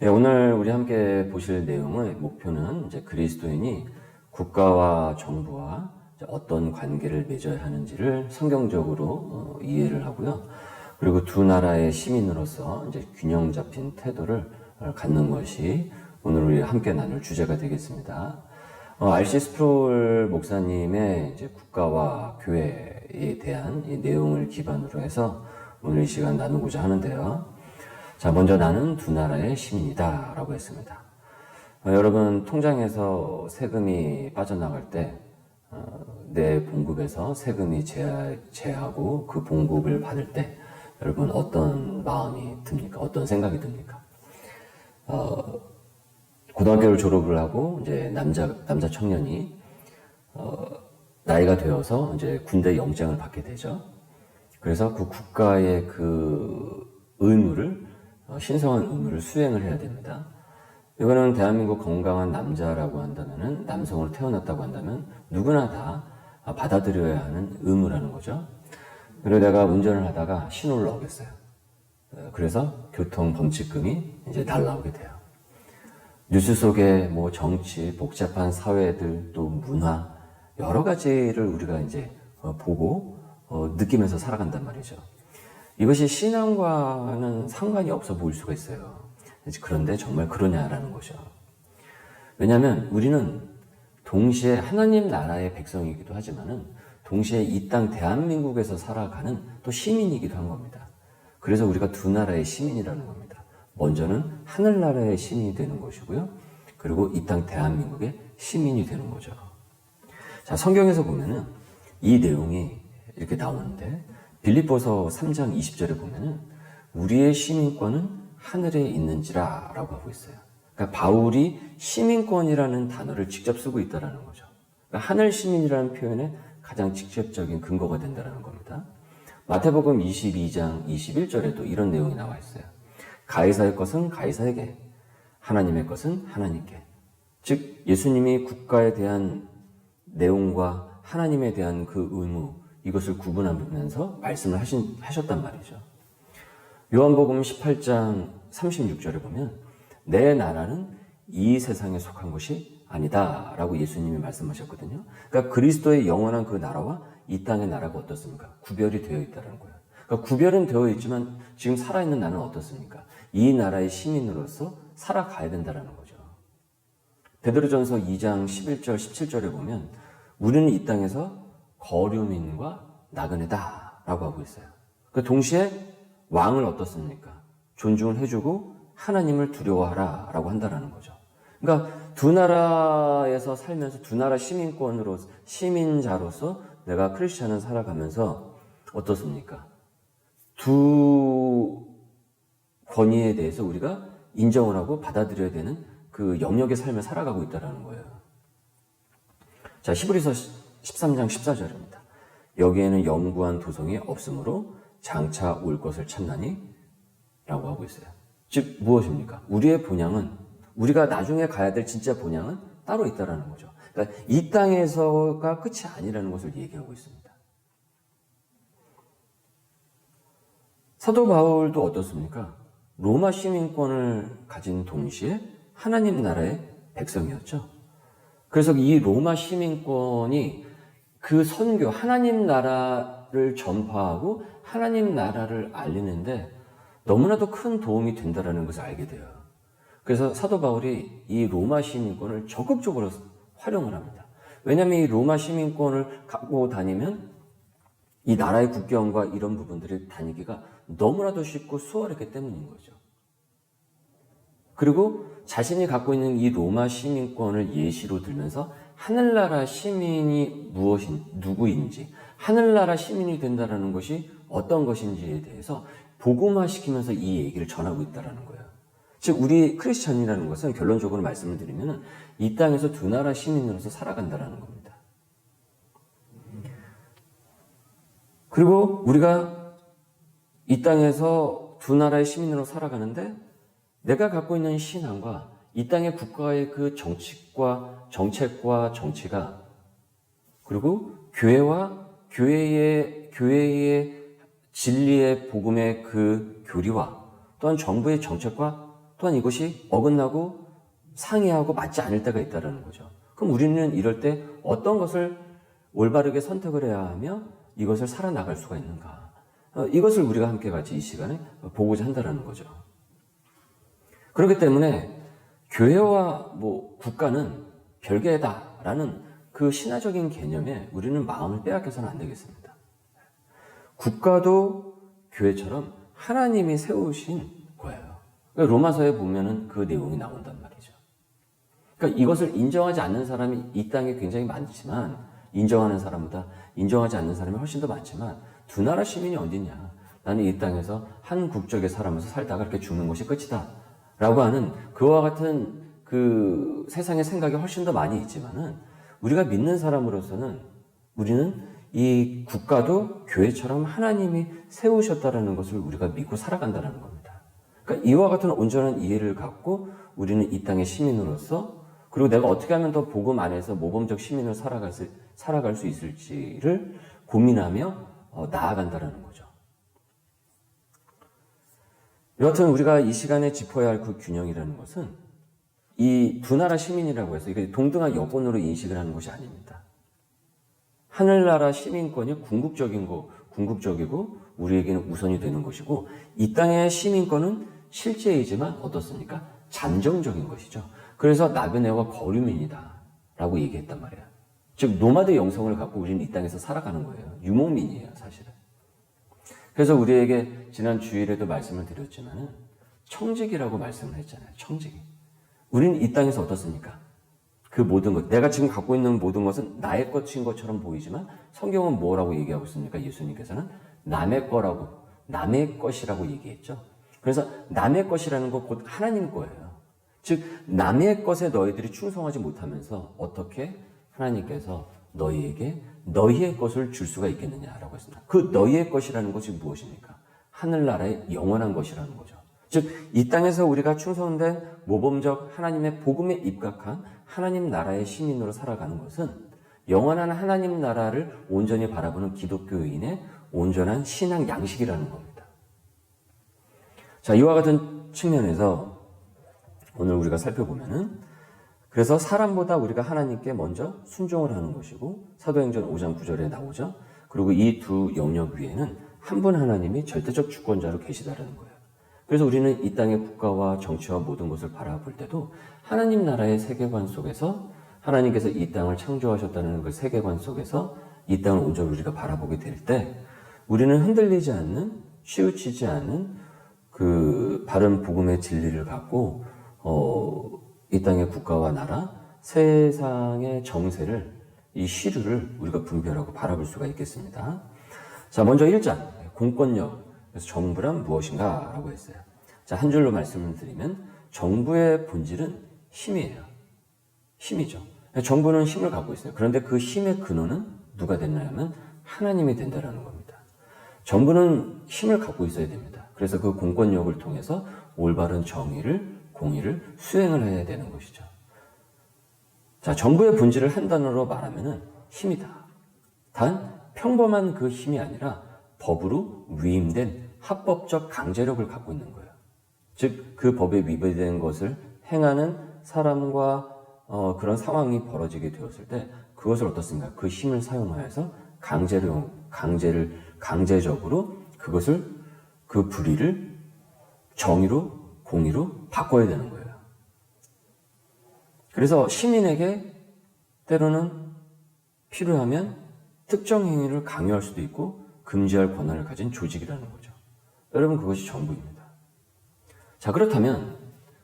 예, 오늘 우리 함께 보실 내용의 목표는 이제 그리스도인이 국가와 정부와 이제 어떤 관계를 맺어야 하는지를 성경적으로 이해를 하고요. 그리고 두 나라의 시민으로서 이제 균형 잡힌 태도를 갖는 것이 오늘 우리 함께 나눌 주제가 되겠습니다. R.C. 스프롤 목사님의 이제 국가와 교회에 대한 이 내용을 기반으로 해서 오늘 이 시간 나누고자 하는데요. 자, 먼저 나는 두 나라의 시민이다 라고 했습니다. 여러분, 통장에서 세금이 빠져나갈 때 내 봉급에서 세금이 제하고 그 봉급을 받을 때 여러분 어떤 마음이 듭니까? 어떤 생각이 듭니까? 고등학교를 졸업을 하고 이제 남자 청년이 나이가 되어서 이제 군대 영장을 받게 되죠. 그래서 그 국가의 그 의무를 신성한 의무를 수행을 해야 됩니다. 이거는 대한민국 건강한 남자라고 한다면은, 남성으로 태어났다고 한다면 누구나 다 받아들여야 하는 의무라는 거죠. 그리고 내가 운전을 하다가 신호를 어겼어요. 그래서 교통 범칙금이 이제 날라오게 돼요. 뉴스 속에 뭐 정치, 복잡한 사회들, 또 문화, 여러 가지를 우리가 이제 보고 느끼면서 살아간단 말이죠. 이것이 신앙과는 상관이 없어 보일 수가 있어요. 그런데 정말 그러냐라는 거죠. 왜냐하면 우리는 동시에 하나님 나라의 백성이기도 하지만은 동시에 이 땅 대한민국에서 살아가는 또 시민이기도 한 겁니다. 그래서 우리가 두 나라의 시민이라는 겁니다. 먼저는 하늘나라의 시민이 되는 것이고요. 그리고 이 땅 대한민국의 시민이 되는 거죠. 자, 성경에서 보면은 이 내용이 이렇게 나오는데 빌립보서 3장 20절에 보면은 우리의 시민권은 하늘에 있는지라 라고 하고 있어요. 그러니까 바울이 시민권이라는 단어를 직접 쓰고 있다는 거죠. 그러니까 하늘 시민이라는 표현에 가장 직접적인 근거가 된다는 겁니다. 마태복음 22장 21절에도 이런 내용이 나와 있어요. 가이사의 것은 가이사에게, 하나님의 것은 하나님께. 즉 예수님이 국가에 대한 내용과 하나님에 대한 그 의무, 이것을 구분하면서 말씀을 하셨단 말이죠. 요한복음 18장 36절에 보면 내 나라는 이 세상에 속한 것이 아니다 라고 예수님이 말씀하셨거든요. 그러니까 그리스도의 영원한 그 나라와 이 땅의 나라가 어떻습니까? 구별이 되어 있다는 거예요. 그러니까 구별은 되어 있지만 지금 살아있는 나는 어떻습니까? 이 나라의 시민으로서 살아가야 된다는 거죠. 베드로전서 2장 11절 17절에 보면 우리는 이 땅에서 거류민과 나그네다 라고 하고 있어요. 동시에 왕을 어떻습니까? 존중을 해주고 하나님을 두려워하라 라고 한다는 거죠. 그러니까 두 나라에서 살면서 두 나라 시민자로서 내가 크리스찬을 살아가면서 어떻습니까? 두 권위에 대해서 우리가 인정을 하고 받아들여야 되는 그 영역의 삶을 살아가고 있다는 거예요. 자, 히브리서 13장 14절입니다. 여기에는 영구한 도성이 없으므로 장차 올 것을 찾나니? 라고 하고 있어요. 즉 무엇입니까? 우리의 본향은, 우리가 나중에 가야 될 진짜 본향은 따로 있다는 거죠. 그러니까 이 땅에서가 끝이 아니라는 것을 얘기하고 있습니다. 사도 바울도 어떻습니까? 로마 시민권을 가진 동시에 하나님 나라의 백성이었죠. 그래서 이 로마 시민권이 그 선교, 하나님 나라를 전파하고 하나님 나라를 알리는데 너무나도 큰 도움이 된다는 것을 알게 돼요. 그래서 사도 바울이 이 로마 시민권을 적극적으로 활용을 합니다. 왜냐하면 이 로마 시민권을 갖고 다니면 이 나라의 국경과 이런 부분들을 다니기가 너무나도 쉽고 수월했기 때문인 거죠. 그리고 자신이 갖고 있는 이 로마 시민권을 예시로 들면서 하늘나라 시민이 누구인지, 하늘나라 시민이 된다는 것이 어떤 것인지에 대해서 복음화시키면서 이 얘기를 전하고 있다는 거예요. 즉 우리 크리스천이라는 것은 결론적으로 말씀을 드리면 이 땅에서 두 나라 시민으로서 살아간다는 겁니다. 그리고 우리가 이 땅에서 두 나라의 시민으로 살아가는데 내가 갖고 있는 신앙과 이 땅의 국가의 그 정책과 정치가 그리고 교회와 교회의 진리의 복음의 그 교리와 또한 정부의 정책과 또 또한 이것이 어긋나고 상이하고 맞지 않을 때가 있다는 거죠. 그럼 우리는 이럴 때 어떤 것을 올바르게 선택을 해야 하며 이것을 살아나갈 수가 있는가? 이것을 우리가 함께 같이 이 시간에 보고자 한다는 거죠. 그렇기 때문에 교회와 국가는 별개다라는 그 신화적인 개념에 우리는 마음을 빼앗겨서는 안 되겠습니다. 국가도 교회처럼 하나님이 세우신 거예요. 그러니까 로마서에 보면은 그 내용이 나온단 말이죠. 그러니까 이것을 인정하지 않는 사람이 이 땅에 굉장히 많지만, 인정하는 사람보다 인정하지 않는 사람이 훨씬 더 많지만, 두 나라 시민이 어디냐? 나는 이 땅에서 한 국적의 사람으로서 살다가 이렇게 죽는 것이 끝이다 라고 하는 그와 같은 그 세상의 생각이 훨씬 더 많이 있지만은, 우리가 믿는 사람으로서는 우리는 이 국가도 교회처럼 하나님이 세우셨다라는 것을 우리가 믿고 살아간다는 겁니다. 그러니까 이와 같은 온전한 이해를 갖고 우리는 이 땅의 시민으로서, 그리고 내가 어떻게 하면 더 복음 안에서 모범적 시민으로 살아갈 수 있을지를 고민하며 나아간다는 거죠. 여하튼 우리가 이 시간에 짚어야 할 그 균형이라는 것은 이 두 나라 시민이라고 해서 이게 동등한 여건으로 인식을 하는 것이 아닙니다. 하늘나라 시민권이 궁극적이고 우리에게는 우선이 되는 것이고, 이 땅의 시민권은 실제이지만 어떻습니까? 잠정적인 것이죠. 그래서 나그네와 거류민이다 라고 얘기했단 말이에요. 즉 노마드 영성을 갖고 우리는 이 땅에서 살아가는 거예요. 유목민이에요, 사실은. 그래서 우리에게 지난 주일에도 말씀을 드렸지만은 청직이라고 말씀을 했잖아요. 청직이. 우리는 이 땅에서 어떻습니까? 그 모든 것, 내가 지금 갖고 있는 모든 것은 나의 것인 것처럼 보이지만 성경은 뭐라고 얘기하고 있습니까? 예수님께서는 남의 거라고, 남의 것이라고 얘기했죠. 그래서 남의 것이라는 것 곧 하나님 거예요. 즉 남의 것에 너희들이 충성하지 못하면서 어떻게 하나님께서 너희에게 너희의 것을 줄 수가 있겠느냐라고 했습니다. 그 너희의 것이라는 것이 무엇입니까? 하늘나라의 영원한 것이라는 거죠. 즉 이 땅에서 우리가 충성된 모범적 하나님의 복음에 입각한 하나님 나라의 시민으로 살아가는 것은 영원한 하나님 나라를 온전히 바라보는 기독교인의 온전한 신앙 양식이라는 겁니다. 자, 이와 같은 측면에서 오늘 우리가 살펴보면은, 그래서 사람보다 우리가 하나님께 먼저 순종을 하는 것이고, 사도행전 5장 9절에 나오죠. 그리고 이 두 영역 위에는 한 분 하나님이 절대적 주권자로 계시다라는 거예요. 그래서 우리는 이 땅의 국가와 정치와 모든 것을 바라볼 때도 하나님 나라의 세계관 속에서, 하나님께서 이 땅을 창조하셨다는 그 세계관 속에서 이 땅을 온전히 우리가 바라보게 될 때 우리는 흔들리지 않는, 치우치지 않는 그 바른 복음의 진리를 갖고 이 땅의 국가와 나라, 세상의 정세를, 이 시류를 우리가 분별하고 바라볼 수가 있겠습니다. 자, 먼저 1장 공권력, 그래서 정부란 무엇인가 라고 했어요. 자, 한 줄로 말씀을 드리면 정부의 본질은 힘이에요. 힘이죠. 정부는 힘을 갖고 있어요. 그런데 그 힘의 근원은 누가 됐냐면 하나님이 된다라는 겁니다. 정부는 힘을 갖고 있어야 됩니다. 그래서 그 공권력을 통해서 올바른 정의를, 공의를 수행을 해야 되는 것이죠. 자, 정부의 본질을 한 단어로 말하면은 힘이다. 단 평범한 그 힘이 아니라 법으로 위임된 합법적 강제력을 갖고 있는 거예요. 즉, 그 법에 위배된 것을 행하는 사람과 그런 상황이 벌어지게 되었을 때 그것을 어떻습니까? 그 힘을 사용하여서 강제적으로 그것을, 그 불의를 정의로, 공의로 바꿔야 되는 거예요. 그래서 시민에게 때로는 필요하면 특정 행위를 강요할 수도 있고 금지할 권한을 가진 조직이라는 거죠. 여러분, 그것이 정부입니다. 자, 그렇다면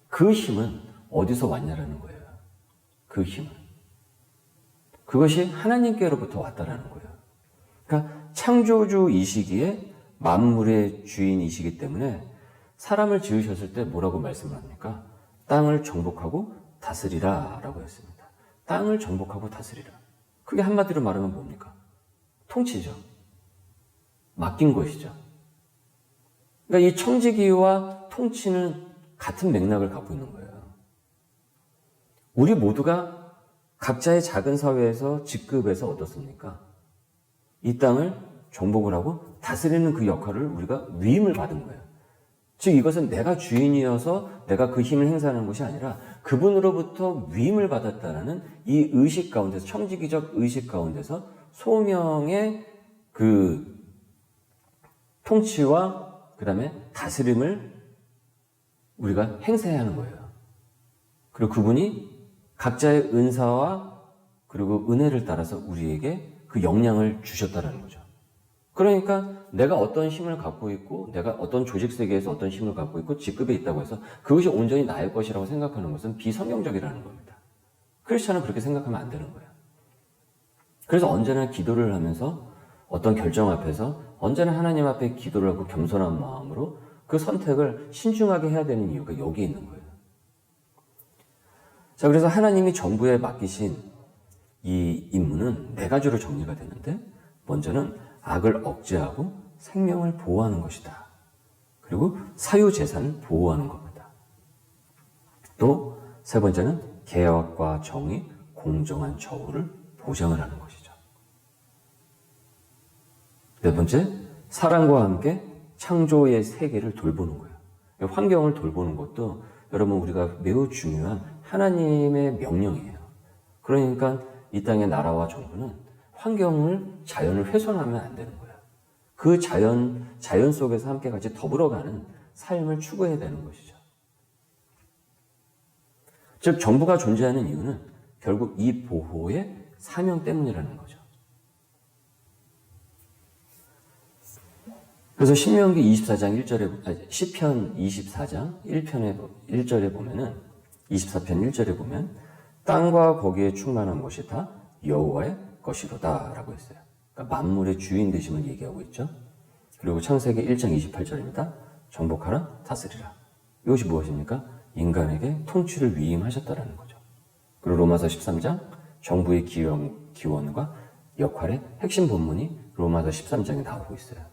그 힘은 어디서 왔냐라는 거예요. 그 힘은. 그것이 하나님께로부터 왔다라는 거예요. 그러니까 창조주이시기에 만물의 주인이시기 때문에 사람을 지으셨을 때 뭐라고 말씀을 합니까? 땅을 정복하고 다스리라 라고 했습니다. 땅을 정복하고 다스리라. 그게 한마디로 말하면 뭡니까? 통치죠. 맡긴 것이죠. 그러니까 이 청지기와 통치는 같은 맥락을 갖고 있는 거예요. 우리 모두가 각자의 작은 사회에서 직급에서 어떻습니까? 이 땅을 정복을 하고 다스리는 그 역할을 우리가 위임을 받은 거예요. 즉 이것은 내가 주인이어서 내가 그 힘을 행사하는 것이 아니라 그분으로부터 위임을 받았다는 이 의식 가운데서, 청지기적 의식 가운데서 소명의 그 통치와 그 다음에 다스림을 우리가 행사해야 하는 거예요. 그리고 그분이 각자의 은사와 그리고 은혜를 따라서 우리에게 그 역량을 주셨다는 거죠. 그러니까 내가 어떤 힘을 갖고 있고 내가 어떤 조직 세계에서 어떤 힘을 갖고 있고 직급에 있다고 해서 그것이 온전히 나의 것이라고 생각하는 것은 비성경적이라는 겁니다. 크리스찬은 그렇게 생각하면 안 되는 거예요. 그래서 언제나 기도를 하면서 어떤 결정 앞에서 언제나 하나님 앞에 기도를 하고 겸손한 마음으로 그 선택을 신중하게 해야 되는 이유가 여기에 있는 거예요. 자, 그래서 하나님이 정부에 맡기신 이 임무는 네 가지로 정리가 되는데, 먼저는 악을 억제하고 생명을 보호하는 것이다. 그리고 사유재산을 보호하는 겁니다. 또 세 번째는 개혁과 정의, 공정한 처우를 보장을 하는 것이죠. 네 번째, 사랑과 함께 창조의 세계를 돌보는 거예요. 환경을 돌보는 것도 여러분 우리가 매우 중요한 하나님의 명령이에요. 그러니까 이 땅의 나라와 정부는 환경을, 자연을 훼손하면 안 되는 거예요. 그 자연 속에서 함께 같이 더불어가는 삶을 추구해야 되는 것이죠. 즉 정부가 존재하는 이유는 결국 이 보호의 사명 때문이라는 거죠. 그래서 신명기 24장 1절에, 시편 24장 1절에 보면은, 24편 1절에 보면, 땅과 거기에 충만한 것이 다 여호와의 것이로다 라고 했어요. 그러니까 만물의 주인 되심을 얘기하고 있죠. 그리고 창세기 1장 28절입니다. 정복하라, 다스리라. 이것이 무엇입니까? 인간에게 통치를 위임하셨다라는 거죠. 그리고 로마서 13장, 정부의 기원과 역할의 핵심 본문이 로마서 13장에 나오고 있어요.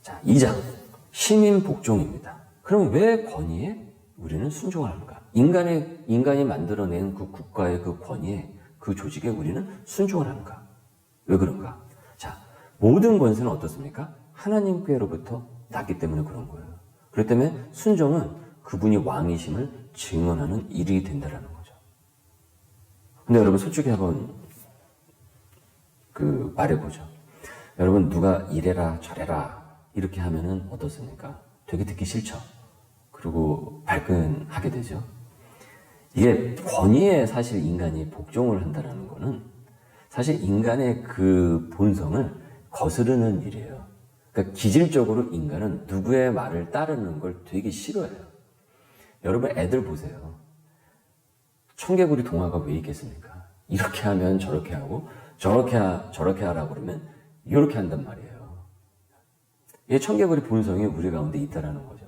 자, 2장, 시민 복종입니다. 그럼 왜 권위에 우리는 순종하는가? 인간이 만들어낸 그 국가의 그 권위에, 그 조직에 우리는 순종을 하는가? 왜 그런가? 자, 모든 권세는 어떻습니까? 하나님께로부터 났기 때문에 그런 거예요. 그렇기 때문에 순종은 그분이 왕이심을 증언하는 일이 된다는 거죠. 근데 여러분 솔직히 한번 말해보죠. 여러분 누가 이래라 저래라 이렇게 하면은 어떻습니까? 되게 듣기 싫죠. 그리고 발끈하게 되죠. 이게 권위에 사실 인간이 복종을 한다는 거는 사실 인간의 그 본성을 거스르는 일이에요. 그러니까 기질적으로 인간은 누구의 말을 따르는 걸 되게 싫어해요. 여러분 애들 보세요. 청개구리 동화가 왜 있겠습니까? 이렇게 하면 저렇게 하고 저렇게 하라고 그러면 이렇게 한단 말이에요. 이게 청개구리 본성이 우리 가운데 있다라는 거죠.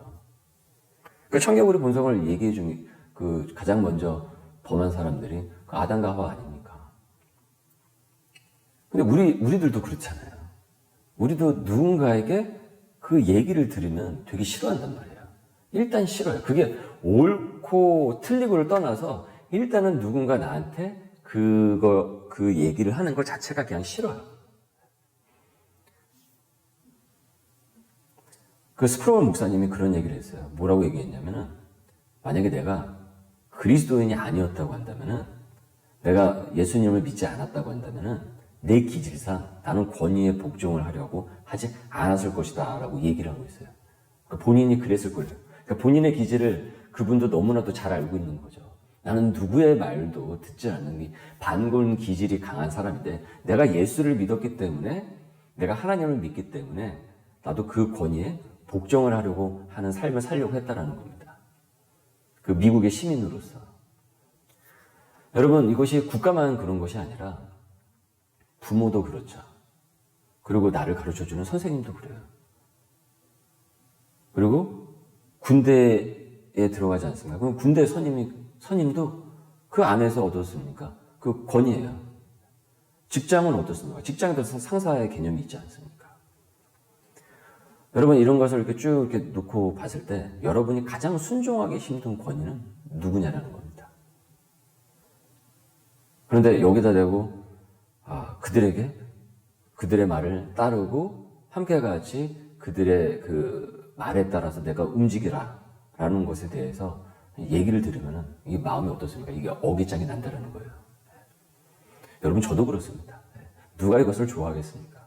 그 청개구리 본성을 얘기해 준 가장 먼저 범한 사람들이 아담과 하와 아닙니까? 근데 우리들도 그렇잖아요. 우리도 누군가에게 그 얘기를 들으면 되게 싫어한단 말이에요. 일단 싫어요. 그게 옳고 틀리고를 떠나서 일단은 누군가 나한테 그 얘기를 하는 것 자체가 그냥 싫어요. 그 스프로건 목사님이 그런 얘기를 했어요. 뭐라고 얘기했냐면은, 만약에 내가 그리스도인이 아니었다고 한다면은, 내가 예수님을 믿지 않았다고 한다면은, 내 기질상 나는 권위에 복종을 하려고 하지 않았을 것이다 라고 얘기를 하고 있어요. 그러니까 본인이 그랬을 거예요. 그러니까 본인의 기질을 그분도 너무나도 잘 알고 있는 거죠. 나는 누구의 말도 듣지 않는 게 반군 기질이 강한 사람인데, 내가 예수를 믿었기 때문에, 내가 하나님을 믿기 때문에 나도 그 권위에 복종을 하려고 하는 삶을 살려고 했다라는 겁니다. 그 미국의 시민으로서. 여러분, 이것이 국가만 그런 것이 아니라 부모도 그렇죠. 그리고 나를 가르쳐주는 선생님도 그래요. 그리고 군대에 들어가지 않습니까? 그럼 군대 선임도 그 안에서 어떻습니까? 그 권위예요. 직장은 어떻습니까? 직장에도 상사의 개념이 있지 않습니까? 여러분, 이런 것을 이렇게 쭉 이렇게 놓고 봤을 때 여러분이 가장 순종하기 힘든 권위는 누구냐라는 겁니다. 그런데 여기다 대고 그들의 말을 따르고 함께 같이 그들의 그 말에 따라서 내가 움직이라 라는 것에 대해서 얘기를 들으면은 이게 마음이 어떻습니까? 이게 어깃장이 난다라는 거예요. 여러분, 저도 그렇습니다. 누가 이것을 좋아하겠습니까?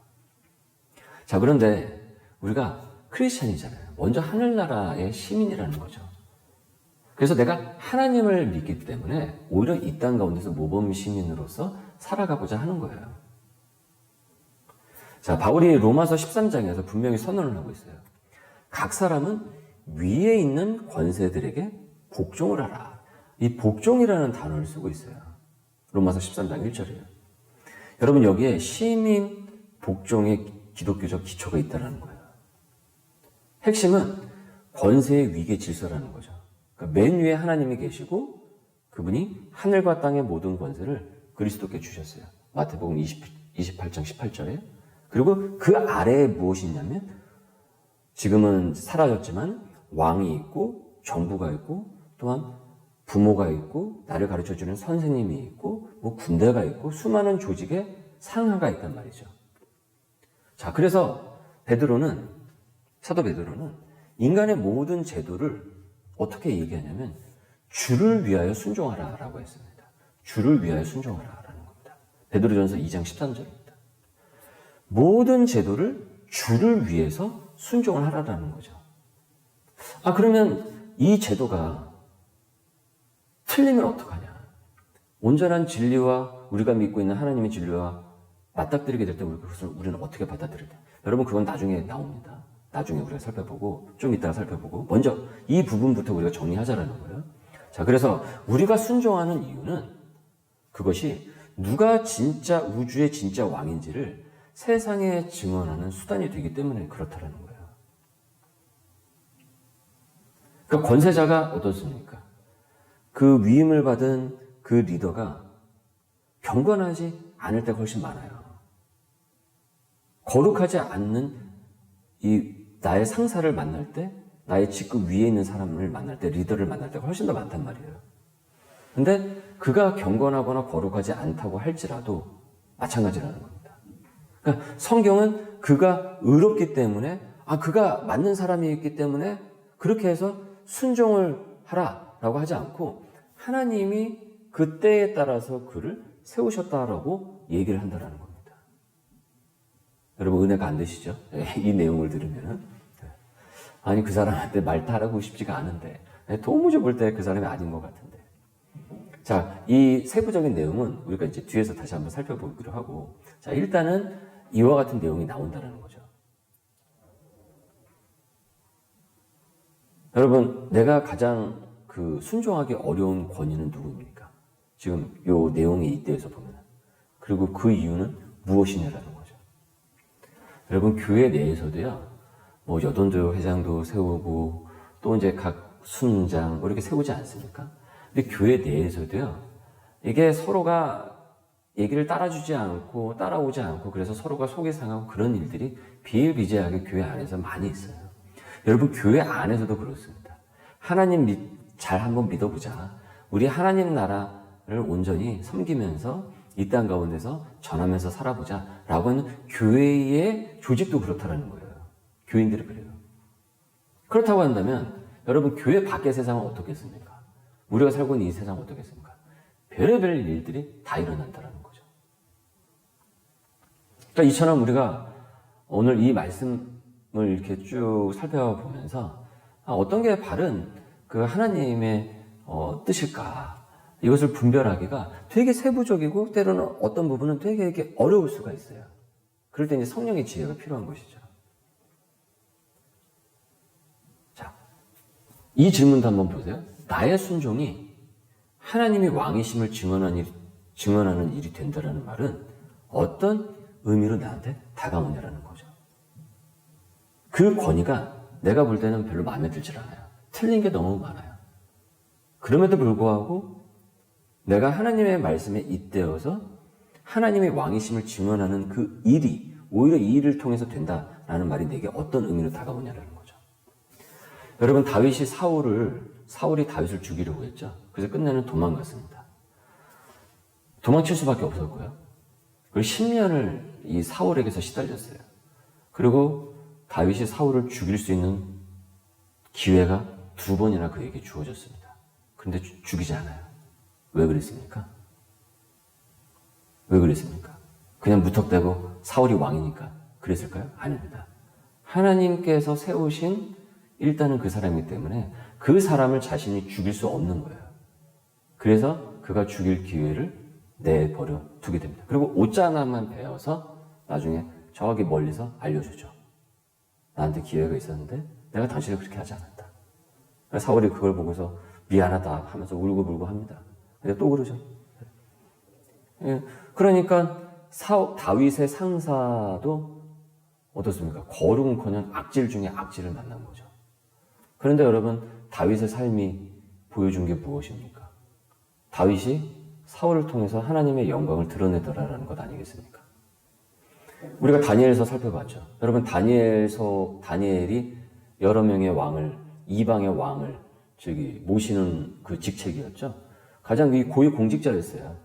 자, 그런데 우리가 크리스찬이잖아요. 먼저 하늘나라의 시민이라는 거죠. 그래서 내가 하나님을 믿기 때문에 오히려 이 땅 가운데서 모범 시민으로서 살아가고자 하는 거예요. 자, 바울이 로마서 13장에서 분명히 선언을 하고 있어요. 각 사람은 위에 있는 권세들에게 복종을 하라. 이 복종이라는 단어를 쓰고 있어요. 로마서 13장 1절이에요. 여러분, 여기에 시민 복종의 기독교적 기초가 있다는 거예요. 핵심은 권세의 위계 질서라는 거죠. 그러니까 맨 위에 하나님이 계시고 그분이 하늘과 땅의 모든 권세를 그리스도께 주셨어요. 마태복음 28장 18절에. 그리고 그 아래에 무엇이 있냐면 지금은 사라졌지만 왕이 있고 정부가 있고 또한 부모가 있고 나를 가르쳐주는 선생님이 있고 뭐 군대가 있고 수많은 조직의 상하가 있단 말이죠. 자, 그래서 사도 베드로는 인간의 모든 제도를 어떻게 얘기하냐면 주를 위하여 순종하라 라고 했습니다. 주를 위하여 순종하라 라는 겁니다. 베드로전서 2장 13절입니다. 모든 제도를 주를 위해서 순종을 하라라는 거죠. 아, 그러면 이 제도가 틀리면 어떡하냐? 온전한 진리와 우리가 믿고 있는 하나님의 진리와 맞닥뜨리게 될 때 그것을 우리는 어떻게 받아들여야 돼? 여러분, 그건 나중에 나옵니다. 나중에 우리가 살펴보고 좀 이따가 살펴보고 먼저 이 부분부터 우리가 정리하자라는 거예요. 자, 그래서 우리가 순종하는 이유는 그것이 누가 진짜 우주의 진짜 왕인지를 세상에 증언하는 수단이 되기 때문에 그렇다라는 거예요. 그러니까 권세자가 어떻습니까? 그 위임을 받은 그 리더가 경건하지 않을 때가 훨씬 많아요. 거룩하지 않는 나의 상사를 만날 때, 나의 직급 위에 있는 사람을 만날 때, 리더를 만날 때가 훨씬 더 많단 말이에요. 근데 그가 경건하거나 거룩하지 않다고 할지라도 마찬가지라는 겁니다. 그러니까 성경은 그가 의롭기 때문에, 그가 맞는 사람이 있기 때문에 그렇게 해서 순종을 하라라고 하지 않고 하나님이 그 때에 따라서 그를 세우셨다라고 얘기를 한다는 겁니다. 여러분, 은혜가 안 되시죠? 이 내용을 들으면은. 아니, 그 사람한테 말 따르고 싶지가 않은데, 도무지 볼 때 그 사람이 아닌 것 같은데. 자, 이 세부적인 내용은 우리가 이제 뒤에서 다시 한번 살펴보기로 하고, 자, 일단은 이와 같은 내용이 나온다는 거죠. 여러분, 내가 가장 순종하기 어려운 권위는 누구입니까? 지금 요 내용이 이때에서 보면. 그리고 그 이유는 무엇이냐라는 거죠. 여러분, 교회 내에서도요, 뭐 여돈도 회장도 세우고 또 이제 각 순장 뭐 이렇게 세우지 않습니까? 근데 교회 내에서도요, 이게 서로가 얘기를 따라주지 않고 따라오지 않고 그래서 서로가 속이 상하고 그런 일들이 비일비재하게 교회 안에서 많이 있어요. 여러분, 교회 안에서도 그렇습니다. 하나님 잘 한번 믿어보자. 우리 하나님 나라를 온전히 섬기면서 이 땅 가운데서 전하면서 살아보자 라고 하는 교회의 조직도 그렇다라는 거예요. 교인들이 그래요. 그렇다고 한다면 여러분, 교회 밖의 세상은 어떻겠습니까? 우리가 살고 있는 이 세상은 어떻겠습니까? 별의별 일들이 다 일어난다는 거죠. 그러니까 이처럼 우리가 오늘 이 말씀을 이렇게 쭉 살펴보면서 어떤 게 바른 그 하나님의 뜻일까? 이것을 분별하기가 되게 세부적이고 때로는 어떤 부분은 되게 이렇게 어려울 수가 있어요. 그럴 때 이제 성령의 지혜가 필요한 것이죠. 자, 이 질문도 한번 보세요. 나의 순종이 하나님이 왕이심을 증언하는 일이 된다는 말은 어떤 의미로 나한테 다가오냐라는 거죠. 그 권위가 내가 볼 때는 별로 마음에 들질 않아요. 틀린 게 너무 많아요. 그럼에도 불구하고 내가 하나님의 말씀에 잇대어서 하나님의 왕이심을 증언하는 그 일이 오히려 이 일을 통해서 된다라는 말이 내게 어떤 의미로 다가오냐라는 거죠. 여러분, 사울이 다윗을 죽이려고 했죠. 그래서 끝내는 도망갔습니다. 도망칠 수밖에 없었고요. 그리고 10년을 이 사울에게서 시달렸어요. 그리고 다윗이 사울을 죽일 수 있는 기회가 2번이나 그에게 주어졌습니다. 그런데 죽이지 않아요. 왜 그랬습니까? 왜 그랬습니까? 그냥 무턱대고 사울이 왕이니까 그랬을까요? 아닙니다. 하나님께서 세우신 일단은 그 사람이기 때문에 그 사람을 자신이 죽일 수 없는 거예요. 그래서 그가 죽일 기회를 내버려 두게 됩니다. 그리고 옷자 하나만 베어서 나중에 저기 멀리서 알려주죠. 나한테 기회가 있었는데 내가 당신을 그렇게 하지 않았다. 사울이 그걸 보고서 미안하다 하면서 울고불고 합니다. 근데 또 그러죠. 그러니까 다윗의 상사도 어떻습니까? 거룩은커녕 악질 중에 악질을 만난 거죠. 그런데 여러분, 다윗의 삶이 보여준 게 무엇입니까? 다윗이 사울을 통해서 하나님의 영광을 드러내더라라는 것 아니겠습니까? 우리가 다니엘서 살펴봤죠. 여러분, 다니엘이 여러 명의 왕을, 이방의 왕을 모시는 그 직책이었죠. 가장 고위 공직자였어요.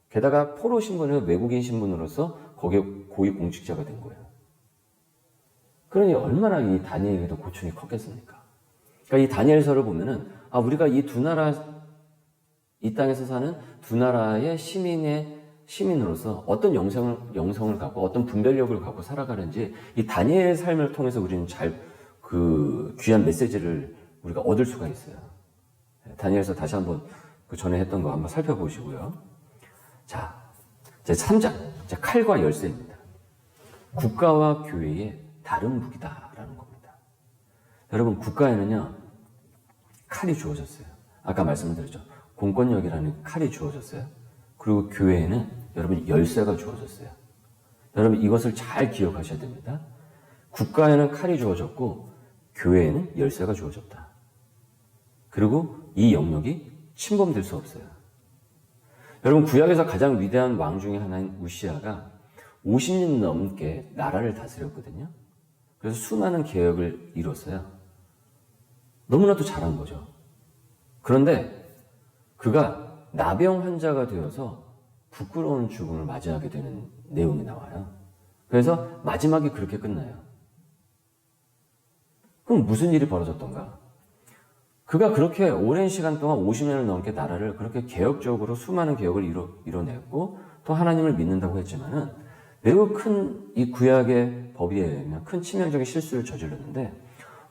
게다가 포로 신분을 외국인 신분으로서 거기에 고위 공직자가 된 거예요. 그러니 얼마나 이 다니엘에도 고충이 컸겠습니까? 그러니까 이 다니엘서를 보면은, 우리가 이 땅에서 사는 두 나라의 시민으로서 어떤 영성을 갖고 어떤 분별력을 갖고 살아가는지 이 다니엘의 삶을 통해서 우리는 귀한 메시지를 우리가 얻을 수가 있어요. 다니엘서 다시 한번 그 전에 했던 거 한번 살펴보시고요. 자, 제 3장, 칼과 열쇠입니다. 국가와 교회의 다른 무기다라는 겁니다. 여러분, 국가에는요, 칼이 주어졌어요. 아까 말씀드렸죠. 공권력이라는 칼이 주어졌어요. 그리고 교회에는 여러분 열쇠가 주어졌어요. 여러분 이것을 잘 기억하셔야 됩니다. 국가에는 칼이 주어졌고 교회에는 열쇠가 주어졌다. 그리고 이 영역이 침범될 수 없어요. 여러분 구약에서 가장 위대한 왕 중에 하나인 우시아가 50년 넘게 나라를 다스렸거든요. 그래서 수많은 계획을 이뤘어요. 너무나도 잘한 거죠. 그런데 그가 나병 환자가 되어서 부끄러운 죽음을 맞이하게 되는 내용이 나와요. 그래서 마지막이 그렇게 끝나요. 그럼 무슨 일이 벌어졌던가? 그가 그렇게 오랜 시간 동안 50년을 넘게 나라를 그렇게 개혁적으로 수많은 개혁을 이뤄냈고 또 하나님을 믿는다고 했지만은 매우 큰 이 구약의 법에 의하면 큰 치명적인 실수를 저질렀는데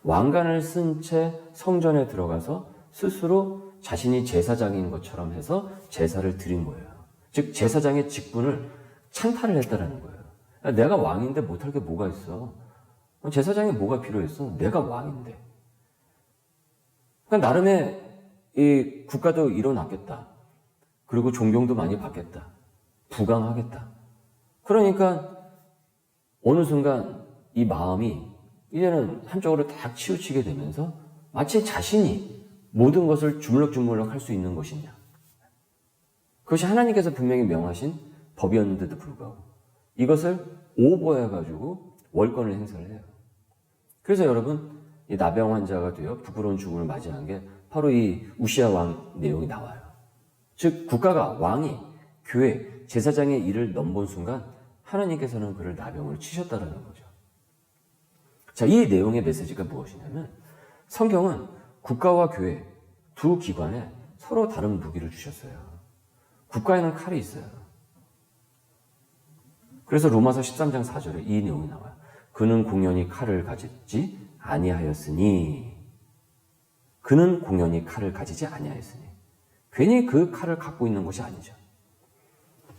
왕관을 쓴 채 성전에 들어가서 스스로 자신이 제사장인 것처럼 해서 제사를 드린 거예요. 즉 제사장의 직분을 찬탈을 했다라는 거예요. 내가 왕인데 못할 게 뭐가 있어? 제사장이 뭐가 필요했어? 내가 왕인데. 그러니까 나름의 이 국가도 일어났겠다. 그리고 존경도 많이 받겠다. 부강하겠다. 그러니까 어느 순간 이 마음이 이제는 한쪽으로 딱 치우치게 되면서 마치 자신이 모든 것을 주물럭주물럭 할 수 있는 것이냐. 그것이 하나님께서 분명히 명하신 법이었는데도 불구하고 이것을 오버해가지고 월권을 행사를 해요. 그래서 여러분 이 나병 환자가 되어 부끄러운 죽음을 맞이한 게 바로 이 우시아 왕 내용이 나와요. 즉 국가가 왕이 교회 제사장의 일을 넘본 순간 하나님께서는 그를 나병을 치셨다라는 거죠. 자, 이 내용의 메시지가 무엇이냐면 성경은 국가와 교회 두 기관에 서로 다른 무기를 주셨어요. 국가에는 칼이 있어요. 그래서 로마서 13장 4절에 이 내용이 나와요. 그는 공연히 칼을 가지지 아니하였으니 그는 공연히 칼을 가지지 아니하였으니 괜히 그 칼을 갖고 있는 것이 아니죠.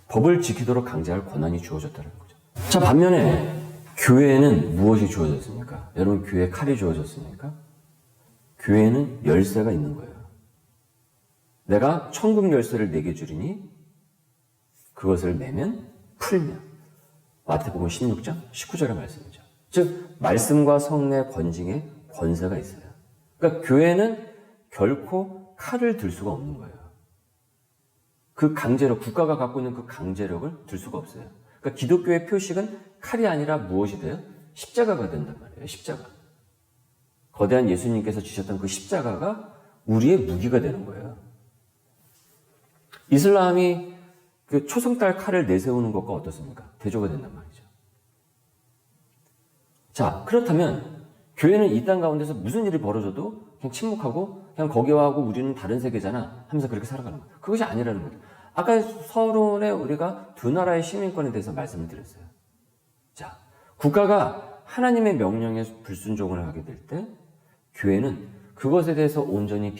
법을 지키도록 강제할 권한이 주어졌다는 거죠. 자, 반면에 교회에는 무엇이 주어졌습니까? 여러분 교회에 칼이 주어졌습니까? 교회에는 열쇠가 있는 거예요. 내가 천국 열쇠를 내게 주리니 그것을 매면 풀면. 마태복음 16장 19절의 말씀이죠. 즉 말씀과 성례 권징의 권세가 있어요. 그러니까 교회는 결코 칼을 들 수가 없는 거예요. 그 강제력, 국가가 갖고 있는 그 강제력을 들 수가 없어요. 그러니까 기독교의 표식은 칼이 아니라 무엇이 돼요? 십자가가 된단 말이에요. 십자가. 거대한 예수님께서 주셨던 그 십자가가 우리의 무기가 되는 거예요. 이슬람이 그 초승달 칼을 내세우는 것과 어떻습니까? 대조가 된단 말이죠. 자, 그렇다면 교회는 이 땅 가운데서 무슨 일이 벌어져도 그냥 침묵하고 그냥 거기와 하고 우리는 다른 세계잖아 하면서 그렇게 살아가는 거예요. 그것이 아니라는 거죠. 아까 서론에 우리가 두 나라의 시민권에 대해서 말씀을 드렸어요. 자, 국가가 하나님의 명령에 불순종을 하게 될 때 교회는 그것에 대해서 온전히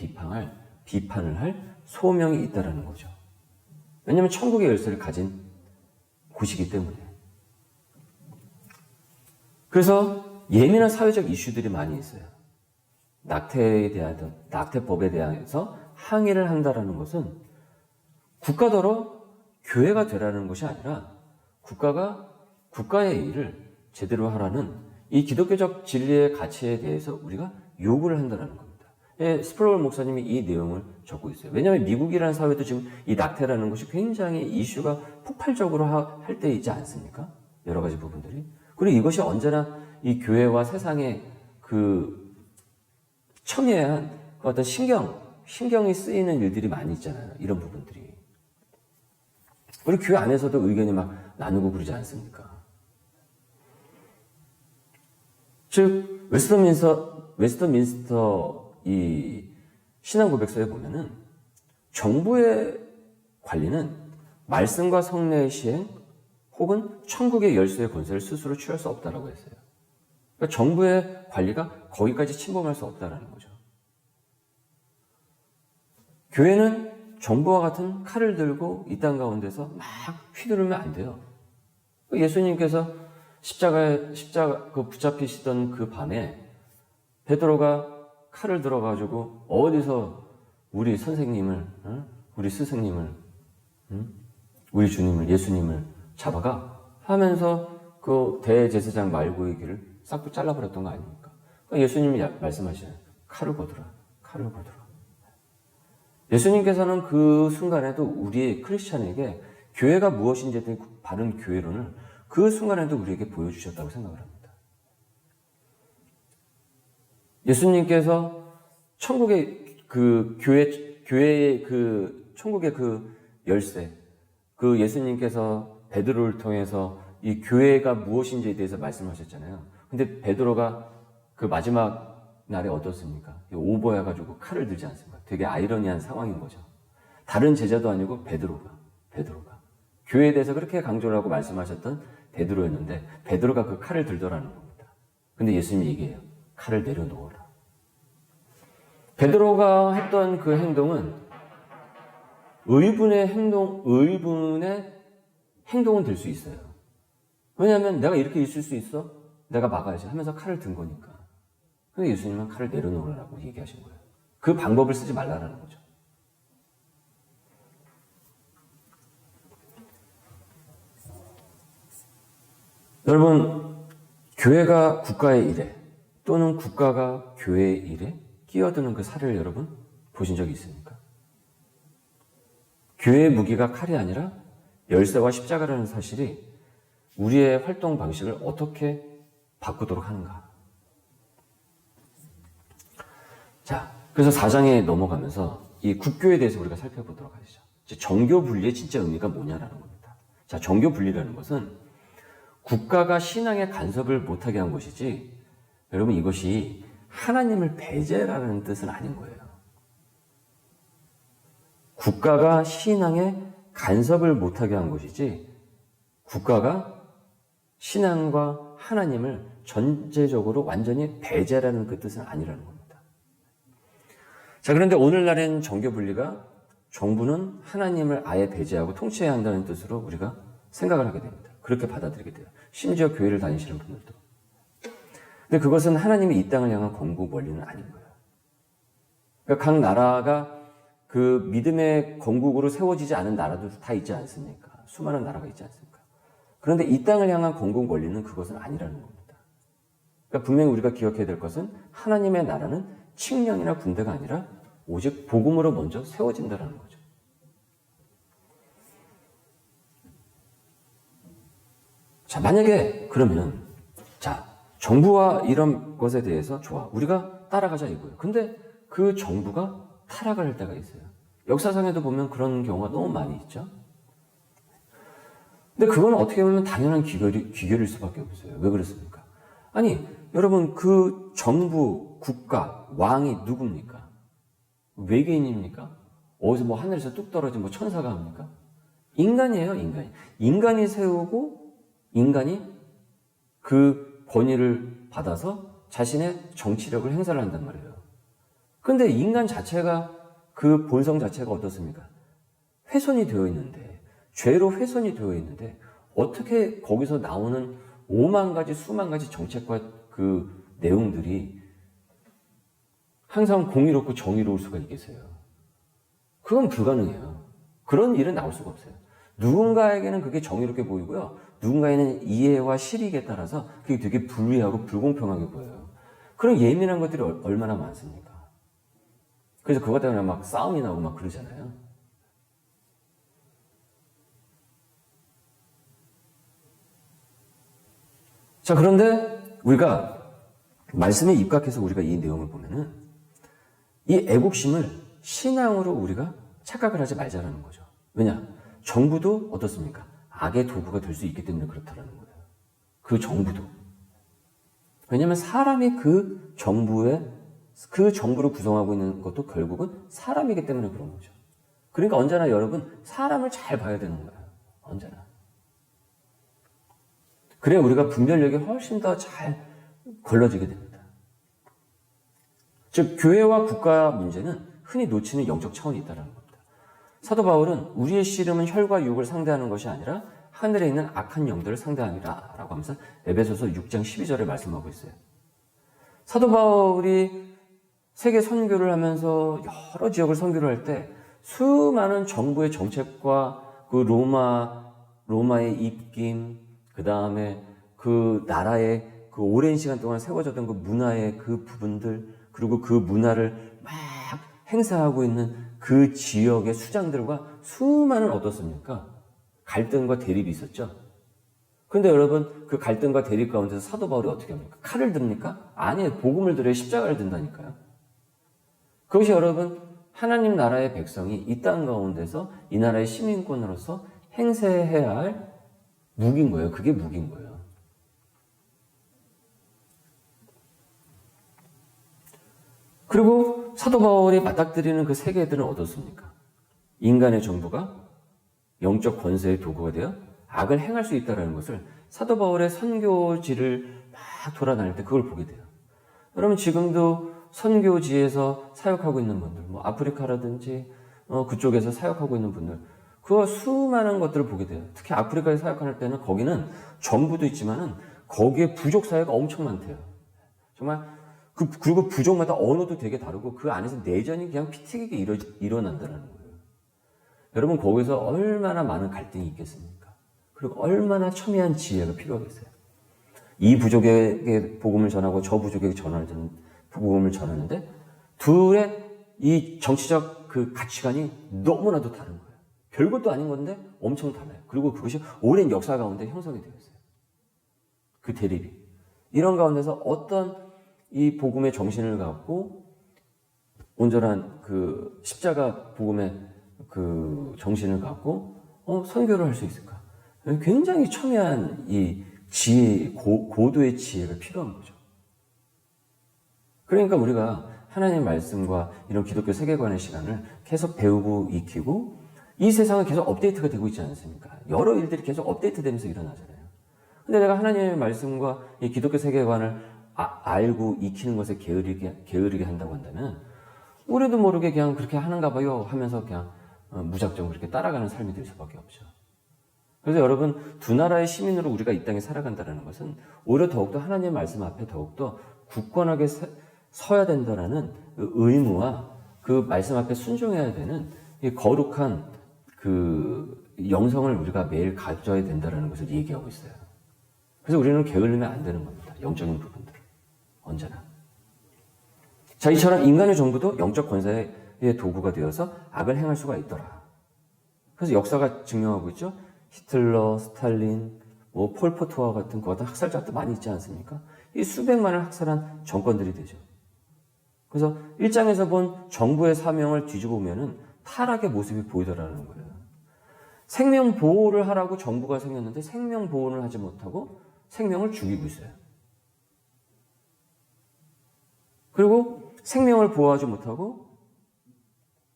비판을 할 소명이 있다라는 거죠. 왜냐하면 천국의 열쇠를 가진 곳이기 때문에. 그래서 예민한 사회적 이슈들이 많이 있어요. 낙태법에 대해서 항의를 한다라는 것은 국가더러 교회가 되라는 것이 아니라 국가가 국가의 일을 제대로 하라는 이 기독교적 진리의 가치에 대해서 우리가 요구를 한다는 겁니다. 예, 스프롤 목사님이 이 내용을 적고 있어요. 왜냐하면 미국이라는 사회도 지금 이 낙태라는 것이 굉장히 이슈가 폭발적으로 할 때 있지 않습니까? 여러 가지 부분들이. 그리고 이것이 언제나 이 교회와 세상의 그 첨예한 어떤 신경이 쓰이는 일들이 많이 있잖아요. 이런 부분들이. 우리 교회 안에서도 의견이 막 나누고 그러지 않습니까? 즉, 웨스트민스터 이 신앙 고백서에 보면은 정부의 관리는 말씀과 성례의 시행 혹은 천국의 열쇠의 권세를 스스로 취할 수 없다라고 했어요. 그러니까 정부의 관리가 거기까지 침범할 수 없다라는 거죠. 교회는 정부와 같은 칼을 들고 이 땅 가운데서 막 휘두르면 안 돼요. 예수님께서 십자가 붙잡히시던 그 밤에 베드로가 칼을 들어가지고 어디서 우리 선생님을, 우리 스승님을, 우리 주님을, 예수님을 잡아가 하면서 그 대제사장 말고의 길을 싹둑 잘라버렸던 거 아닙니까? 예수님이 말씀하시는 칼을 거두라, 칼을 거두라. 예수님께서는 그 순간에도 우리 크리스찬에게 교회가 무엇인지에 대한 바른 교회론을 그 순간에도 우리에게 보여주셨다고 생각을 합니다. 예수님께서 천국의 그 교회의 그 천국의 그 열쇠, 그 예수님께서 베드로를 통해서 이 교회가 무엇인지에 대해서 말씀하셨잖아요. 근데 베드로가 그 마지막 날에 어떻습니까? 오버해가지고 칼을 들지 않습니까? 되게 아이러니한 상황인 거죠. 다른 제자도 아니고 베드로가 교회에 대해서 그렇게 강조를 하고 말씀하셨던 베드로였는데 베드로가 그 칼을 들더라는 겁니다. 근데 예수님이 얘기해요. 칼을 내려놓으라. 베드로가 했던 그 행동은 의분의 행동은 될 수 있어요. 왜냐하면 내가 이렇게 있을 수 있어? 내가 막아야지 하면서 칼을 든 거니까. 근데 예수님은 칼을 내려놓으라고 얘기하신 거예요. 그 방법을 쓰지 말라라는 거죠. 여러분, 교회가 국가의 일에 또는 국가가 교회의 일에 끼어드는 그 사례를 여러분 보신 적이 있습니까? 교회의 무기가 칼이 아니라 열쇠와 십자가라는 사실이 우리의 활동 방식을 어떻게 바꾸도록 하는가. 자, 그래서 4장에 넘어가면서 이 국교에 대해서 우리가 살펴보도록 하시죠. 정교 분리의 진짜 의미가 뭐냐라는 겁니다. 자, 정교 분리라는 것은 국가가 신앙에 간섭을 못하게 한 것이지, 여러분 이것이 하나님을 배제라는 뜻은 아닌 거예요. 국가가 신앙에 간섭을 못하게 한 것이지, 국가가 신앙과 하나님을 전제적으로 완전히 배제라는 그 뜻은 아니라는 겁니다. 자, 그런데 오늘날엔 정교 분리가 정부는 하나님을 아예 배제하고 통치해야 한다는 뜻으로 우리가 생각을 하게 됩니다. 그렇게 받아들이게 돼요. 심지어 교회를 다니시는 분들도. 근데 그것은 하나님이 이 땅을 향한 건국 원리는 아닌 거예요. 그러니까 각 나라가 그 믿음의 건국으로 세워지지 않은 나라들도 다 있지 않습니까? 수많은 나라가 있지 않습니까? 그런데 이 땅을 향한 건국 원리는 그것은 아니라는 겁니다. 그러니까 분명히 우리가 기억해야 될 것은 하나님의 나라는 칙령이나 군대가 아니라 오직 복음으로 먼저 세워진다는 거죠. 자, 만약에 그러면 자, 정부와 이런 것에 대해서 좋아, 우리가 따라가자 이거예요. 근데 그 정부가 타락을 할 때가 있어요. 역사상에도 보면 그런 경우가 너무 많이 있죠. 근데 그건 어떻게 보면 당연한 귀결일 수밖에 없어요. 왜 그렇습니까? 아니, 여러분, 그 정부, 국가, 왕이 누굽니까? 외계인입니까? 어디서 뭐 하늘에서 뚝 떨어진 뭐 천사가 합니까? 인간이에요, 인간이. 인간이 세우고, 인간이 그 권위를 받아서 자신의 정치력을 행사를 한단 말이에요. 근데 인간 자체가, 그 본성 자체가 어떻습니까? 훼손이 되어 있는데, 죄로 훼손이 되어 있는데, 어떻게 거기서 나오는 5만 가지, 수만 가지 정책과 그 내용들이 항상 공의롭고 정의로울 수가 있겠어요? 그건 불가능해요. 그런 일은 나올 수가 없어요. 누군가에게는 그게 정의롭게 보이고요. 누군가에는 이해와 실익에 따라서 그게 되게 불리하고 불공평하게 보여요. 그런 예민한 것들이 얼마나 많습니까? 그래서 그것 때문에 막 싸움이 나고 막 그러잖아요. 자, 그런데 우리가 말씀에 입각해서 우리가 이 내용을 보면은 이 애국심을 신앙으로 우리가 착각을 하지 말자라는 거죠. 왜냐? 정부도 어떻습니까? 악의 도구가 될 수 있기 때문에 그렇다라는 거예요. 그 정부도. 왜냐하면 사람이 그 정부를 구성하고 있는 것도 결국은 사람이기 때문에 그런 거죠. 그러니까 언제나 여러분, 사람을 잘 봐야 되는 거예요. 언제나. 그래야 우리가 분별력이 훨씬 더 잘 걸러지게 됩니다. 즉, 교회와 국가 문제는 흔히 놓치는 영적 차원이 있다는 겁니다. 사도 바울은 우리의 씨름은 혈과 육을 상대하는 것이 아니라 하늘에 있는 악한 영들을 상대함이라 라고 하면서 에베소서 6장 12절에 말씀하고 있어요. 사도 바울이 세계 선교를 하면서 여러 지역을 선교를 할 때 수많은 정부의 정책과 그 로마의 입김, 그 다음에 그 나라의 그 오랜 시간 동안 세워졌던 그 문화의 그 부분들, 그리고 그 문화를 막 행사하고 있는 그 지역의 수장들과 수많은 어떻습니까? 갈등과 대립이 있었죠. 그런데 여러분, 그 갈등과 대립 가운데서 사도 바울이 어떻게 합니까? 칼을 듭니까? 아니에요. 복음을 들어야 십자가를 든다니까요. 그것이 여러분, 하나님 나라의 백성이 이 땅 가운데서 이 나라의 시민권으로서 행세해야 할 무기인 거예요. 그게 무기인 거예요. 그리고 사도 바울이 맞닥뜨리는 그 세계들은 어떻습니까? 인간의 정부가 영적 권세의 도구가 되어 악을 행할 수 있다는 것을 사도 바울의 선교지를 막 돌아다닐 때 그걸 보게 돼요. 여러분, 지금도 선교지에서 사역하고 있는 분들, 뭐 아프리카라든지 그쪽에서 사역하고 있는 분들, 그 수많은 것들을 보게 돼요. 특히 아프리카에 사역할 때는 거기는 정부도 있지만은 거기에 부족 사회가 엄청 많대요. 정말 그리고 부족마다 언어도 되게 다르고 그 안에서 내전이 그냥 피 튀기게 일어난다는 거예요. 여러분, 거기서 얼마나 많은 갈등이 있겠습니까? 그리고 얼마나 첨예한 지혜가 필요하겠어요. 이 부족에게 복음을 전하고 저 부족에게 복음을 전하는데 둘의 이 정치적 그 가치관이 너무나도 다른 거예요. 별것도 아닌 건데 엄청 달라요. 그리고 그것이 오랜 역사 가운데 형성이 되어 있어요. 그 대립이. 이런 가운데서 어떤 이 복음의 정신을 갖고 온전한 그 십자가 복음의 그 정신을 갖고 선교를 할 수 있을까? 굉장히 첨예한 이 지혜, 고도의 지혜가 필요한 거죠. 그러니까 우리가 하나님의 말씀과 이런 기독교 세계관의 시간을 계속 배우고 익히고 이 세상은 계속 업데이트가 되고 있지 않습니까? 여러 일들이 계속 업데이트되면서 일어나잖아요. 근데 내가 하나님의 말씀과 이 기독교 세계관을 알고 익히는 것에 게으르게 한다고 한다면 우리도 모르게 그냥 그렇게 하는가 봐요 하면서 그냥 무작정 그렇게 따라가는 삶이 될 수밖에 없죠. 그래서 여러분, 두 나라의 시민으로 우리가 이 땅에 살아간다는 것은 오히려 더욱더 하나님의 말씀 앞에 더욱더 굳건하게 서야 된다는 의무와 그 말씀 앞에 순종해야 되는 이 거룩한 그 영성을 우리가 매일 가져야 된다는 것을 얘기하고 있어요. 그래서 우리는 게을르면 안 되는 겁니다. 영적인 부분들. 언제나. 자, 이처럼 인간의 정부도 영적 권세의 도구가 되어서 악을 행할 수가 있더라. 그래서 역사가 증명하고 있죠. 히틀러, 스탈린, 뭐 폴포트와 같은 그 같은 학살자도 많이 있지 않습니까? 이 수백만을 학살한 정권들이 되죠. 그래서 1장에서 본 정부의 사명을 뒤집어 보면은 타락의 모습이 보이더라는 거예요. 생명 보호를 하라고 정부가 생겼는데 생명 보호를 하지 못하고 생명을 죽이고 있어요. 그리고 생명을 보호하지 못하고,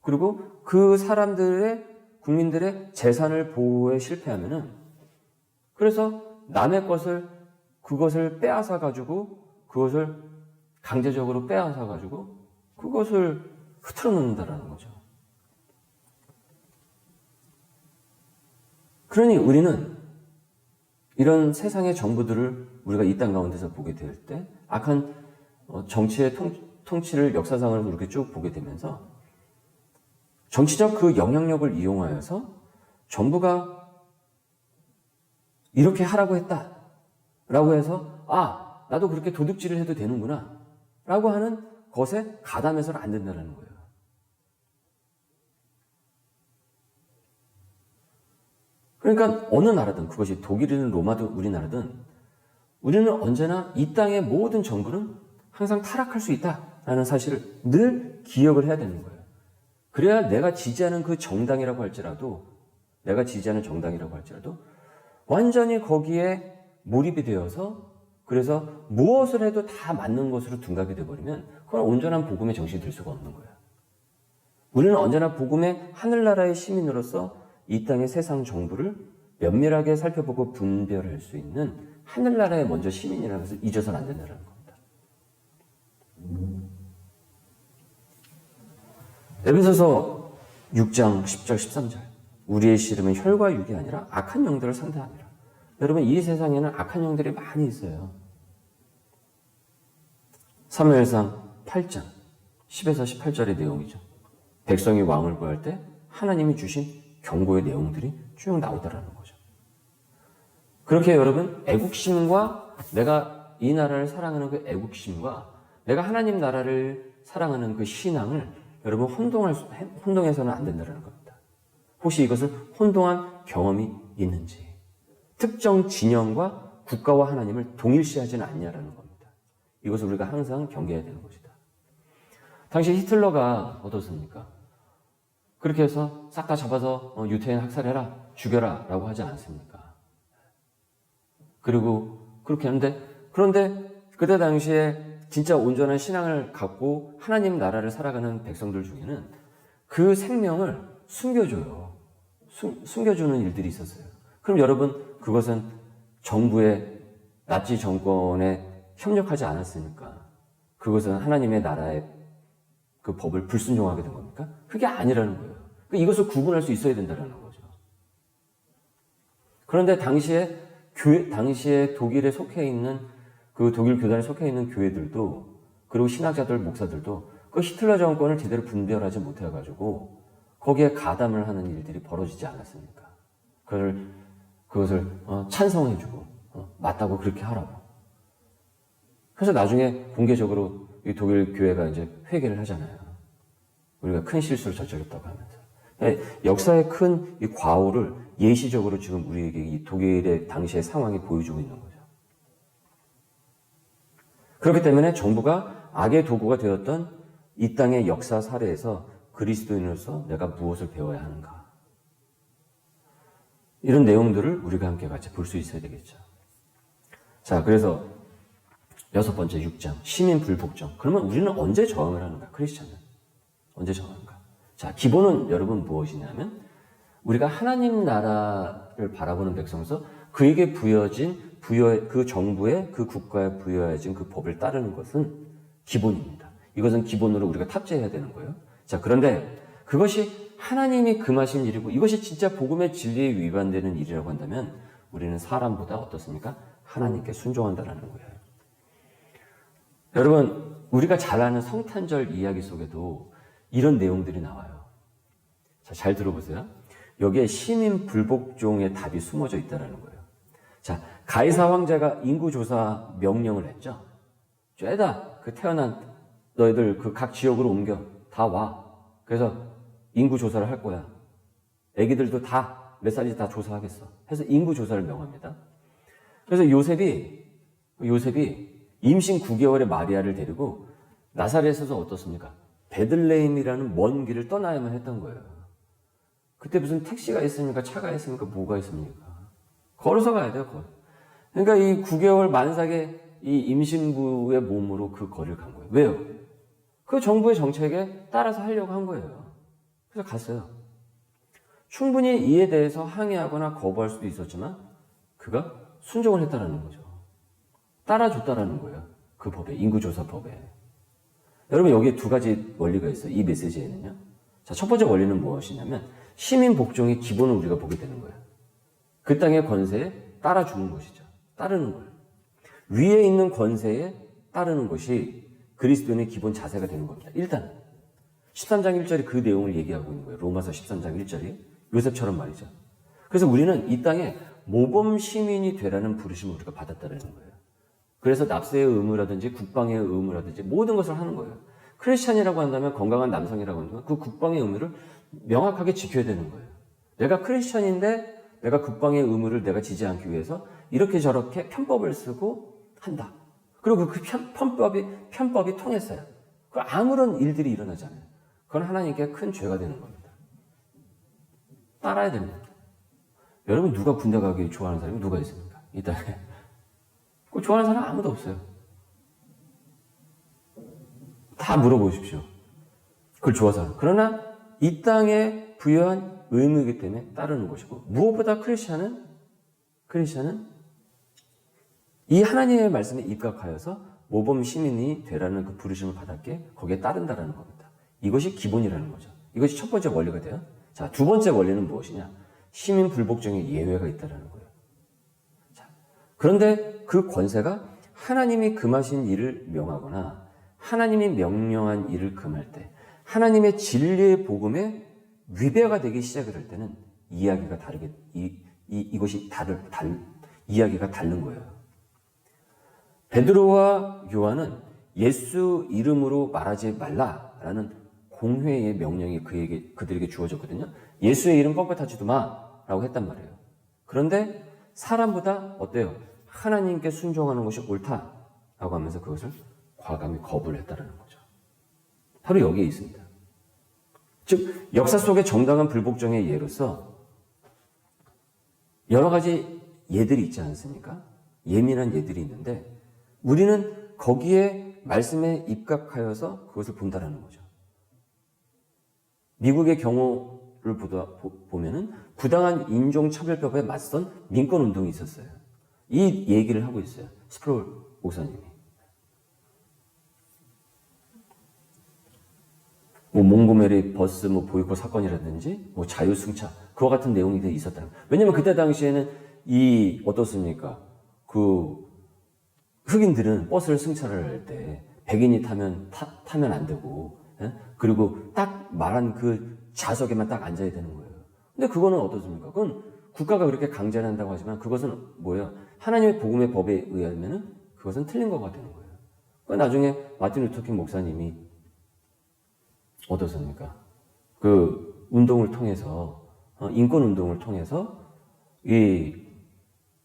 그리고 그 사람들의, 국민들의 재산을 보호에 실패하면은, 그래서 남의 것을, 그것을 빼앗아가지고, 그것을 강제적으로 빼앗아가지고, 그것을 흐트러 놓는다라는 거죠. 그러니 우리는 이런 세상의 정부들을 우리가 이 땅 가운데서 보게 될 때, 악한 정치의 통치를 역사상을 이렇게 쭉 보게 되면서, 정치적 그 영향력을 이용하여서 정부가 이렇게 하라고 했다 라고 해서, 아, 나도 그렇게 도둑질을 해도 되는구나 라고 하는 것에 가담해서는 안 된다는 거예요. 그러니까 어느 나라든, 그것이 독일이든 로마든 우리나라든, 우리는 언제나 이 땅의 모든 정부는 항상 타락할 수 있다라는 사실을 늘 기억을 해야 되는 거예요. 그래야 내가 지지하는 그 정당이라고 할지라도, 완전히 거기에 몰입이 되어서, 그래서 무엇을 해도 다 맞는 것으로 둔갑이 되어버리면 그건 온전한 복음의 정신이 될 수가 없는 거예요. 우리는 언제나 복음의 하늘나라의 시민으로서 이 땅의 세상 정부를 면밀하게 살펴보고 분별할 수 있는 하늘나라의 먼저 시민이라는 것을 잊어서는 안 된다는 겁니다. 에베소서 6장 10절 13절, 우리의 씨름은 혈과 육이 아니라 악한 영들을 상대함이라. 여러분, 이 세상에는 악한 영들이 많이 있어요. 사무엘상 8장 10에서 18절의 내용이죠. 백성이 왕을 구할 때 하나님이 주신 경고의 내용들이 쭉 나오더라는 거죠. 그렇게 여러분, 애국심과, 내가 이 나라를 사랑하는 그 애국심과 내가 하나님 나라를 사랑하는 그 신앙을 여러분 혼동해서는 안 된다는 겁니다. 혹시 이것을 혼동한 경험이 있는지, 특정 진영과 국가와 하나님을 동일시하지는 않냐라는 겁니다. 이것을 우리가 항상 경계해야 되는 것이다. 당시 히틀러가 어떻습니까? 그렇게 해서 싹 다 잡아서 유태인 학살해라, 죽여라 라고 하지 않습니까? 그리고 그렇게 하는데, 그런데 그때 당시에 진짜 온전한 신앙을 갖고 하나님 나라를 살아가는 백성들 중에는 그 생명을 숨겨줘요. 숨겨주는 일들이 있었어요. 그럼 여러분, 그것은 정부의 나치 정권에 협력하지 않았으니까 그것은 하나님의 나라의 그 법을 불순종하게 된 겁니까? 그게 아니라는 거예요. 그러니까 이것을 구분할 수 있어야 된다는 거죠. 그런데 당시에 독일에 속해 있는, 그 독일 교단에 속해 있는 교회들도, 그리고 신학자들, 목사들도 그 히틀러 정권을 제대로 분별하지 못해가지고 거기에 가담을 하는 일들이 벌어지지 않았습니까? 그것을 찬성해주고 맞다고 그렇게 하라고. 그래서 나중에 공개적으로 이 독일 교회가 이제 회개를 하잖아요. 우리가 큰 실수를 저질렀다고 하면서. 역사의 큰 이 과오를 예시적으로 지금 우리에게 이 독일의 당시의 상황이 보여주고 있는 거죠. 그렇기 때문에 정부가 악의 도구가 되었던 이 땅의 역사 사례에서 그리스도인으로서 내가 무엇을 배워야 하는가, 이런 내용들을 우리가 함께 같이 볼 수 있어야 되겠죠. 자, 그래서 6번째 6장 시민 불복종. 그러면 우리는 언제 저항을 하는가? 크리스찬은 언제 저항하는가? 자, 기본은 여러분 무엇이냐면, 우리가 하나님 나라를 바라보는 백성으로서 그에게 그 정부에, 그 국가에 부여해진 그 법을 따르는 것은 기본입니다. 이것은 기본으로 우리가 탑재해야 되는 거예요. 자, 그런데 그것이 하나님이 금하신 일이고 이것이 진짜 복음의 진리에 위반되는 일이라고 한다면 우리는 사람보다 어떻습니까? 하나님께 순종한다라는 거예요. 여러분, 우리가 잘 아는 성탄절 이야기 속에도 이런 내용들이 나와요. 자, 잘 들어보세요. 여기에 시민 불복종의 답이 숨어져 있다는 거예요. 자, 가이사 황제가 인구조사 명령을 했죠. 죄다 그 태어난 너희들 그 각 지역으로 옮겨 다 와. 그래서 인구조사를 할 거야. 애기들도 다 몇 살인지 다 조사하겠어. 해서 인구조사를 명합니다. 그래서 요셉이 임신 9개월의 마리아를 데리고 나사렛에서 어떻습니까? 베들레헴이라는 먼 길을 떠나야만 했던 거예요. 그때 무슨 택시가 있습니까? 차가 있습니까? 뭐가 있습니까? 걸어서 가야 돼요, 그러니까 이 9개월 만삭의 이 임신부의 몸으로 그 거리를 간 거예요. 왜요? 그 정부의 정책에 따라서 하려고 한 거예요. 그래서 갔어요. 충분히 이에 대해서 항의하거나 거부할 수도 있었지만 그가 순종을 했다라는 거죠. 따라줬다라는 거예요. 그 법에, 인구조사법에. 여러분 여기에 두 가지 원리가 있어요. 이 메시지에는요. 자, 첫 번째 원리는 무엇이냐면 시민 복종의 기본을 우리가 보게 되는 거예요. 그 땅의 권세에 따라주는 것이죠. 따르는 거예요. 위에 있는 권세에 따르는 것이 그리스도인의 기본 자세가 되는 겁니다. 일단 13장 1절이 그 내용을 얘기하고 있는 거예요. 로마서 13장 1절이 요셉처럼 말이죠. 그래서 우리는 이 땅에 모범 시민이 되라는 부르심을 우리가 받았다는 거예요. 그래서 납세의 의무라든지 국방의 의무라든지 모든 것을 하는 거예요. 크리스찬이라고 한다면 건강한 남성이라고 한다면 그 국방의 의무를 명확하게 지켜야 되는 거예요. 내가 크리스찬인데 내가 국방의 의무를 내가 지지 않기 위해서 이렇게 저렇게 편법을 쓰고 한다. 그리고 그 편법이 통했어요. 그 아무런 일들이 일어나지 않아요. 그건 하나님께 큰 죄가 되는 겁니다. 따라야 됩니다. 여러분 누가 군대 가기 좋아하는 사람이 누가 있습니까? 이 땅에. 그 좋아하는 사람 아무도 없어요. 다 물어보십시오. 그걸 좋아서 하는. 그러나 이 땅에 부여한 의무이기 때문에 따르는 것이고 무엇보다 크리스찬은 이 하나님의 말씀에 입각하여서 모범 시민이 되라는 그 부르심을 받았기에 거기에 따른다라는 겁니다. 이것이 기본이라는 거죠. 이것이 첫 번째 원리가 돼요. 자, 두 번째 원리는 무엇이냐? 시민 불복종의 예외가 있다라는 거예요. 자, 그런데 그 권세가 하나님이 금하신 일을 명하거나 하나님이 명령한 일을 금할 때 하나님의 진리의 복음에 위배가 되기 시작을 할 때는 이야기가 다르게 이야기가 다른 거예요. 베드로와 요한은 예수 이름으로 말하지 말라라는 공회의 명령이 그들에게 주어졌거든요. 예수의 이름 뻥끗하지도 마라고 했단 말이에요. 그런데 사람보다 어때요? 하나님께 순종하는 것이 옳다라고 하면서 그것을 과감히 거부를 했다는 거죠. 바로 여기에 있습니다. 즉 역사 속의 정당한 불복종의 예로서 여러 가지 예들이 있지 않습니까? 예민한 예들이 있는데 우리는 거기에 말씀에 입각하여서 그것을 본다라는 거죠. 미국의 경우를 보면은 부당한 인종차별법에 맞선 민권운동이 있었어요. 이 얘기를 하고 있어요. 스프롤 목사님이. 몽고메리 버스 보이콧 사건이라든지 자유승차 그와 같은 내용이 있었다. 왜냐면 그때 당시에는 어떻습니까? 흑인들은 버스를 승차를 할 때 백인이 타면 안 되고, 그리고 딱 말한 그 좌석에만 딱 앉아야 되는 거예요. 근데 그거는 어떻습니까? 그건 국가가 그렇게 강제한다고 하지만 그것은 뭐예요? 하나님의 복음의 법에 의하면은 그것은 틀린 거가 되는 거예요. 나중에 마틴 루터킹 목사님이 어떻습니까? 그 운동을 통해서, 인권 운동을 통해서 이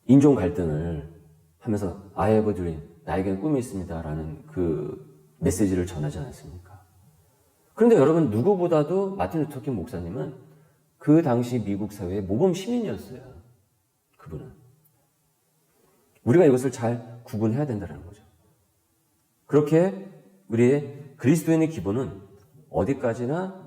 인종 갈등을 하면서 I have a dream, 나에게는 꿈이 있습니다라는 그 메시지를 전하지 않았습니까? 그런데 여러분 누구보다도 마틴 루터킹 목사님은 그 당시 미국 사회의 모범 시민이었어요. 그분은. 우리가 이것을 잘 구분해야 된다는 거죠. 그렇게 우리의 그리스도인의 기본은 어디까지나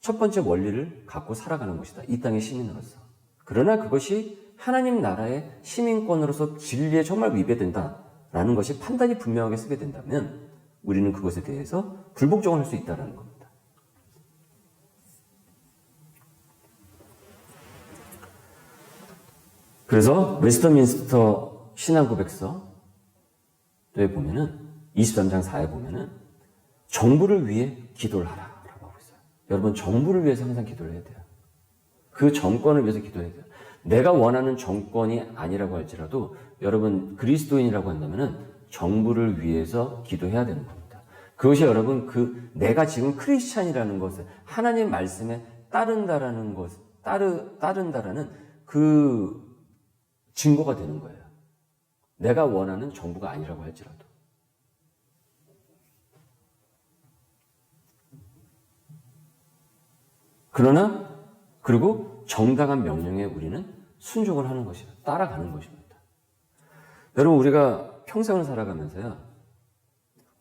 첫 번째 원리를 갖고 살아가는 것이다. 이 땅의 시민으로서. 그러나 그것이 하나님 나라의 시민권으로서 진리에 정말 위배된다라는 것이 판단이 분명하게 쓰게 된다면 우리는 그것에 대해서 불복종을 할 수 있다는 겁니다. 그래서 웨스터민스터 신앙고백서에 보면은 23장 4에 보면은 정부를 위해 기도를 하라라고 하고 있어요. 여러분 정부를 위해서 항상 기도를 해야 돼요. 그 정권을 위해서 기도해야 돼요. 내가 원하는 정권이 아니라고 할지라도 여러분 그리스도인이라고 한다면은 정부를 위해서 기도해야 되는 겁니다. 그것이 여러분 내가 지금 크리스찬이라는 것을 하나님 말씀에 따른다라는 따른다라는 그 증거가 되는 거예요. 내가 원하는 정부가 아니라고 할지라도. 그리고 정당한 명령에 우리는 순종을 하는 것이다. 따라가는 것입니다. 여러분 우리가 평생을 살아가면서요.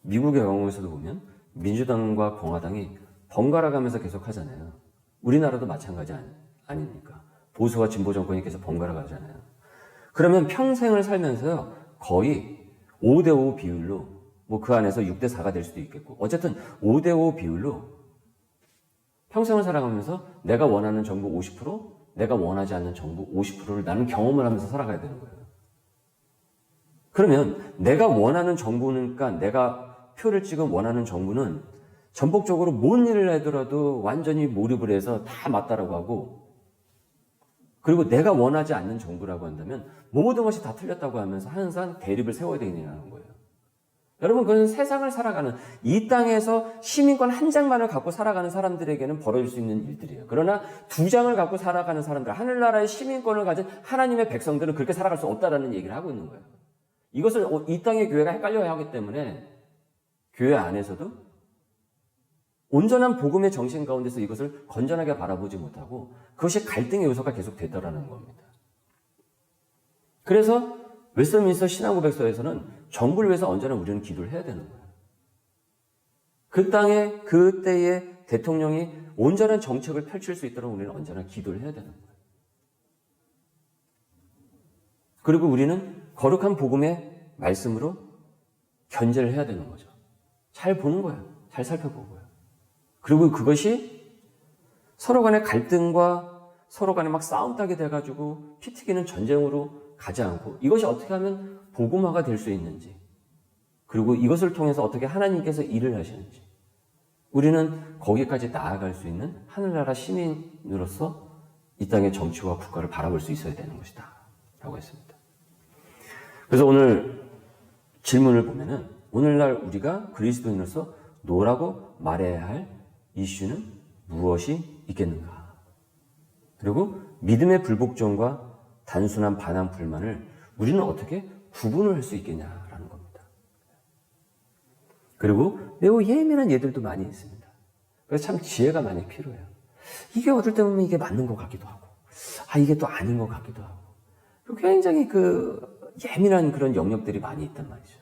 미국의 경우에서도 보면 민주당과 공화당이 번갈아 가면서 계속 하잖아요. 우리나라도 마찬가지 아닙니까? 보수와 진보 정권이 계속 번갈아 가잖아요. 그러면 평생을 살면서요, 거의 5대5 비율로, 뭐 그 안에서 6대4가 될 수도 있겠고, 어쨌든 5대5 비율로 평생을 살아가면서 내가 원하는 정부 50%, 내가 원하지 않는 정부 50%를 나는 경험을 하면서 살아가야 되는 거예요. 그러면 내가 원하는 정부니까 내가 표를 찍은 원하는 정부는 전폭적으로 뭔 일을 하더라도 완전히 몰입을 해서 다 맞다라고 하고, 그리고 내가 원하지 않는 정부라고 한다면 모든 것이 다 틀렸다고 하면서 항상 대립을 세워야 되느냐는 거예요. 여러분, 그건 세상을 살아가는, 이 땅에서 시민권 한 장만을 갖고 살아가는 사람들에게는 벌어질 수 있는 일들이에요. 그러나 두 장을 갖고 살아가는 사람들, 하늘나라의 시민권을 가진 하나님의 백성들은 그렇게 살아갈 수 없다라는 얘기를 하고 있는 거예요. 이것을 이 땅의 교회가 헷갈려야 하기 때문에 교회 안에서도 온전한 복음의 정신 가운데서 이것을 건전하게 바라보지 못하고 그것이 갈등의 요소가 계속 됐다라는 겁니다. 그래서 웨스트민스터 신앙고백서에서는 정부를 위해서 언제나 우리는 기도를 해야 되는 거예요. 그 땅에 그때의 대통령이 온전한 정책을 펼칠 수 있도록 우리는 언제나 기도를 해야 되는 거예요. 그리고 우리는 거룩한 복음의 말씀으로 견제를 해야 되는 거죠. 잘 보는 거예요. 잘 살펴보고요. 그리고 그것이 서로 간의 갈등과 서로 간에 막 싸움 따게 돼가지고 피 튀기는 전쟁으로 가지 않고 이것이 어떻게 하면 복음화가 될 수 있는지, 그리고 이것을 통해서 어떻게 하나님께서 일을 하시는지, 우리는 거기까지 나아갈 수 있는 하늘나라 시민으로서 이 땅의 정치와 국가를 바라볼 수 있어야 되는 것이다 라고 했습니다. 그래서 오늘 질문을 보면은 오늘날 우리가 그리스도인으로서 노라고 말해야 할 이슈는 무엇이 있겠는가? 그리고 믿음의 불복종과 단순한 반항 불만을 우리는 어떻게 구분을 할 수 있겠냐라는 겁니다. 그리고 매우 예민한 예들도 많이 있습니다. 그래서 참 지혜가 많이 필요해요. 이게 어떨 때 보면 이게 맞는 것 같기도 하고, 이게 또 아닌 것 같기도 하고, 굉장히 예민한 그런 영역들이 많이 있단 말이죠.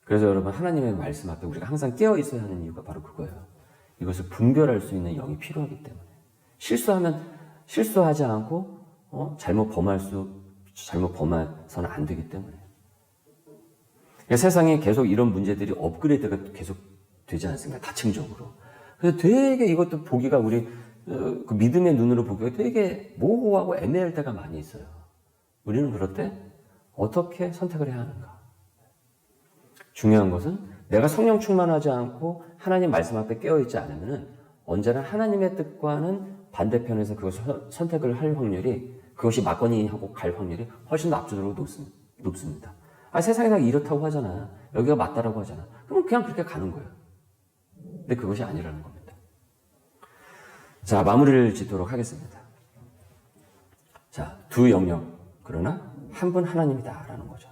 그래서 여러분, 하나님의 말씀 앞에 우리가 항상 깨어 있어야 하는 이유가 바로 그거예요. 이것을 분별할 수 있는 영이 필요하기 때문에. 실수하지 않고 잘못 범해서는 안 되기 때문에. 그러니까 세상에 계속 이런 문제들이 업그레이드가 계속 되지 않습니까? 다층적으로. 그래서 되게 이것도 보기가 우리 그 믿음의 눈으로 보기가 되게 모호하고 애매할 때가 많이 있어요. 우리는 그럴 때 어떻게 선택을 해야 하는가? 중요한 것은 내가 성령 충만하지 않고 하나님 말씀 앞에 깨어있지 않으면 언제나 하나님의 뜻과는 반대편에서 그것을 선택을 할 확률이, 그것이 맞거니 하고 갈 확률이 훨씬 더 압도적으로 높습니다. 세상에서 이렇다고 하잖아. 여기가 맞다라고 하잖아. 그럼 그냥 그렇게 가는 거예요. 근데 그것이 아니라는 겁니다. 자, 마무리를 짓도록 하겠습니다. 자, 두 영역, 그러나 한 분 하나님이다라는 거죠.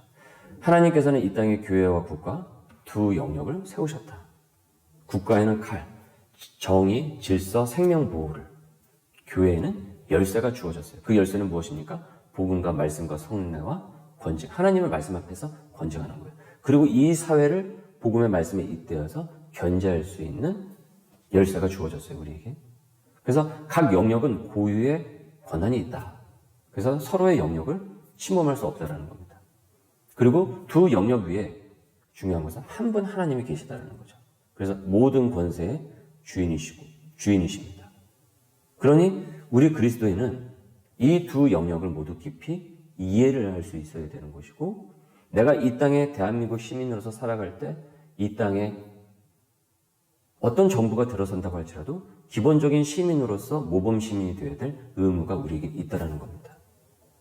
하나님께서는 이 땅의 교회와 국가 두 영역을 세우셨다. 국가에는 칼, 정의, 질서, 생명 보호를, 교회에는 열쇠가 주어졌어요. 그 열쇠는 무엇입니까? 복음과 말씀과 성례와 권징. 하나님의 말씀 앞에서 권징하는 거예요. 그리고 이 사회를 복음의 말씀에 잇대어서 견제할 수 있는 열쇠가 주어졌어요, 우리에게. 그래서 각 영역은 고유의 권한이 있다. 그래서 서로의 영역을 침범할 수 없다라는 겁니다. 그리고 두 영역 위에 중요한 것은 한 분 하나님이 계시다라는 거죠. 그래서 모든 권세의 주인이십니다. 그러니 우리 그리스도인은 이 두 영역을 모두 깊이 이해를 할 수 있어야 되는 것이고, 내가 이 땅에 대한민국 시민으로서 살아갈 때 이 땅에 어떤 정부가 들어선다고 할지라도 기본적인 시민으로서 모범 시민이 되어야 될 의무가 우리에게 있다는 겁니다.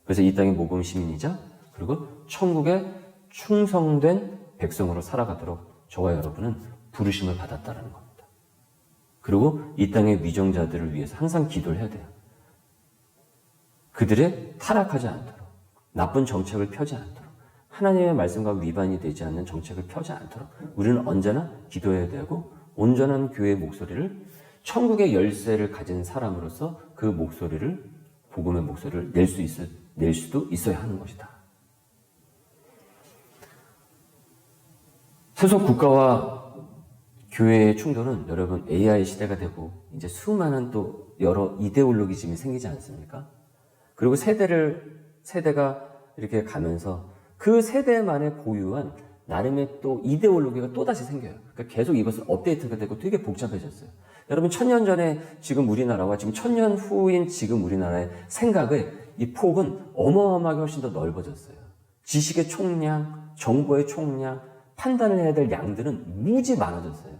그래서 이 땅의 모범 시민이자 그리고 천국의 충성된 백성으로 살아가도록 저와 여러분은 부르심을 받았다는 겁니다. 그리고 이 땅의 위정자들을 위해서 항상 기도를 해야 돼요. 그들의 타락하지 않도록, 나쁜 정책을 펴지 않도록, 하나님의 말씀과 위반이 되지 않는 정책을 펴지 않도록 우리는 언제나 기도해야 되고, 온전한 교회의 목소리를, 천국의 열쇠를 가진 사람으로서 그 목소리를, 복음의 목소리를 낼 수도 있어야 하는 것이다. 세속 국가와 교회의 충돌은 여러분 AI 시대가 되고 이제 수많은 또 여러 이데올로기즘이 생기지 않습니까? 그리고 세대가 이렇게 가면서 그 세대만의 고유한 나름의 또 이데올로기가 또다시 생겨요. 그러니까 계속 이것은 업데이트가 되고 되게 복잡해졌어요. 여러분 1000년 전에 지금 우리나라와 지금 1000년 후인 지금 우리나라의 생각의 이 폭은 어마어마하게 훨씬 더 넓어졌어요. 지식의 총량, 정보의 총량, 판단을 해야 될 양들은 무지 많아졌어요.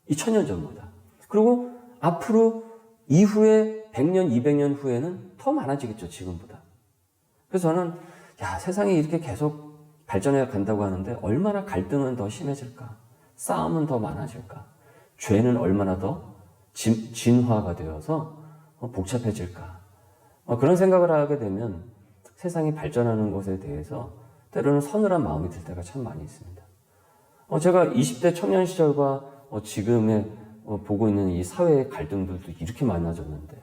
이 1000년 전보다. 그리고 앞으로 이후에 100년, 200년 후에는 더 많아지겠죠, 지금보다. 그래서 저는 세상이 이렇게 계속 발전해 간다고 하는데 얼마나 갈등은 더 심해질까? 싸움은 더 많아질까? 죄는 얼마나 더 진화가 되어서 복잡해질까? 그런 생각을 하게 되면 세상이 발전하는 것에 대해서 때로는 서늘한 마음이 들 때가 참 많이 있습니다. 제가 20대 청년 시절과 지금의 보고 있는 이 사회의 갈등들도 이렇게 많아졌는데,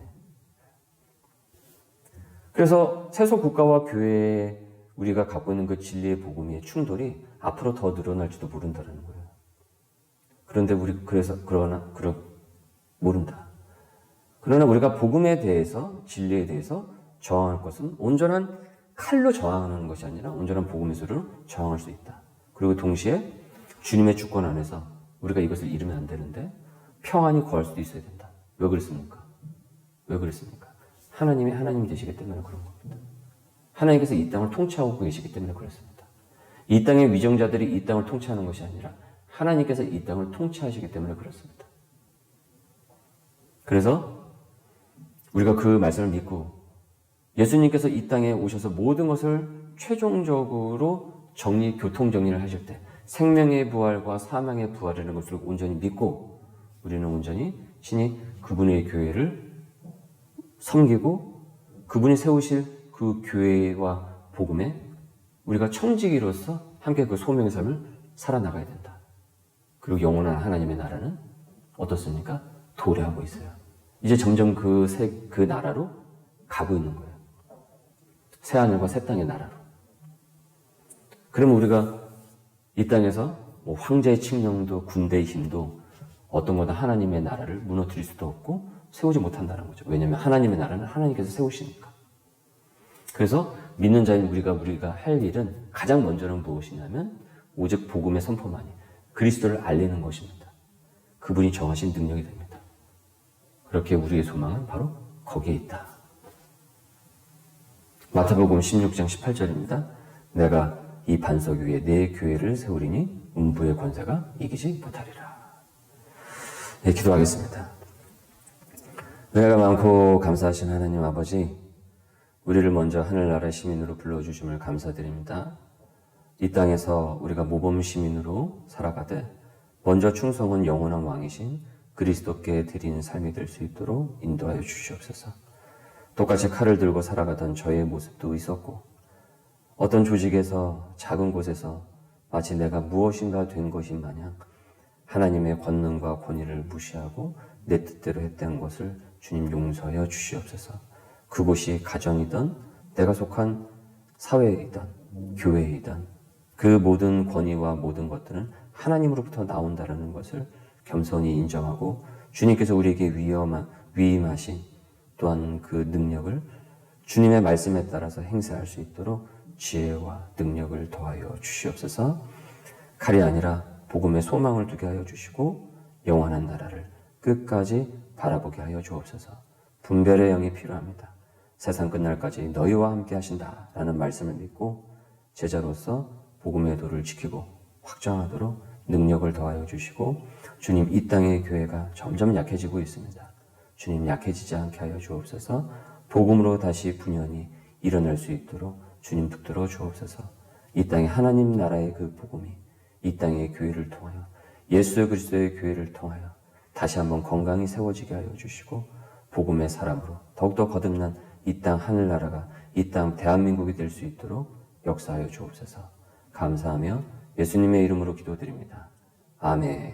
그래서 세속 국가와 교회에 우리가 갖고 있는 그 진리의 복음의 충돌이 앞으로 더 늘어날지도 모른다는 거예요. 그런데 모른다. 그러나 우리가 복음에 대해서, 진리에 대해서 저항할 것은 온전한 칼로 저항하는 것이 아니라 온전한 복음의 소리로 저항할 수 있다. 그리고 동시에 주님의 주권 안에서 우리가 이것을 잃으면 안 되는데 평안히 거할 수도 있어야 된다. 왜 그랬습니까? 하나님이 하나님이 되시기 때문에 그런 겁니다. 하나님께서 이 땅을 통치하고 계시기 때문에 그렇습니다. 이 땅의 위정자들이 이 땅을 통치하는 것이 아니라 하나님께서 이 땅을 통치하시기 때문에 그렇습니다. 그래서 우리가 그 말씀을 믿고 예수님께서 이 땅에 오셔서 모든 것을 최종적으로 교통 정리를 하실 때 생명의 부활과 사망의 부활이라는 것을 온전히 믿고 우리는 온전히 신이 그분의 교회를 섬기고 그분이 세우실 그 교회와 복음에 우리가 청지기로서 함께 그 소명의 삶을 살아나가야 된다. 그리고 영원한 하나님의 나라는 어떻습니까? 도래하고 있어요. 이제 점점 그 나라로 가고 있는 거예요. 새하늘과 새 땅의 나라로. 그러면 우리가 이 땅에서 황제의 칙령도 군대의 힘도 어떤 거다 하나님의 나라를 무너뜨릴 수도 없고 세우지 못한다는 거죠. 왜냐하면 하나님의 나라는 하나님께서 세우시니까. 그래서 믿는 자인 우리가 할 일은 가장 먼저는 무엇이냐면 오직 복음의 선포만이 그리스도를 알리는 것입니다. 그분이 정하신 능력이 됩니다. 그렇게 우리의 소망은 바로 거기에 있다. 마태복음 16장 18절입니다. 내가 이 반석 위에 내 교회를 세우리니 음부의 권세가 이기지 못하리라. 네, 기도하겠습니다. 은혜가 많고 감사하신 하나님 아버지, 우리를 먼저 하늘나라 시민으로 불러주심을 감사드립니다. 이 땅에서 우리가 모범 시민으로 살아가되 먼저 충성은 영원한 왕이신 그리스도께 드리는 삶이 될 수 있도록 인도하여 주시옵소서. 똑같이 칼을 들고 살아가던 저의 모습도 있었고 어떤 조직에서 작은 곳에서 마치 내가 무엇인가 된 것인 마냥 하나님의 권능과 권위를 무시하고 내 뜻대로 했던 것을 주님 용서하여 주시옵소서. 그곳이 가정이든 내가 속한 사회이든 교회이든 그 모든 권위와 모든 것들은 하나님으로부터 나온다는 것을 겸손히 인정하고 주님께서 우리에게 위임하신 또한 그 능력을 주님의 말씀에 따라서 행사할 수 있도록 지혜와 능력을 더하여 주시옵소서. 칼이 아니라 복음의 소망을 두게 하여 주시고 영원한 나라를 끝까지 바라보게 하여 주옵소서. 분별의 영이 필요합니다. 세상 끝날까지 너희와 함께 하신다라는 말씀을 믿고 제자로서 복음의 도를 지키고 확장하도록 능력을 더하여 주시고 주님, 이 땅의 교회가 점점 약해지고 있습니다. 주님, 약해지지 않게 하여 주옵소서. 복음으로 다시 분연히 일어날 수 있도록 주님 붙들어 주옵소서. 이 땅에 하나님 나라의 그 복음이 이 땅의 교회를 통하여 예수 그리스도의 교회를 통하여 다시 한번 건강히 세워지게 하여 주시고 복음의 사람으로 더욱더 거듭난 이 땅 하늘나라가 이 땅 대한민국이 될 수 있도록 역사하여 주옵소서. 감사하며 예수님의 이름으로 기도드립니다. 아멘.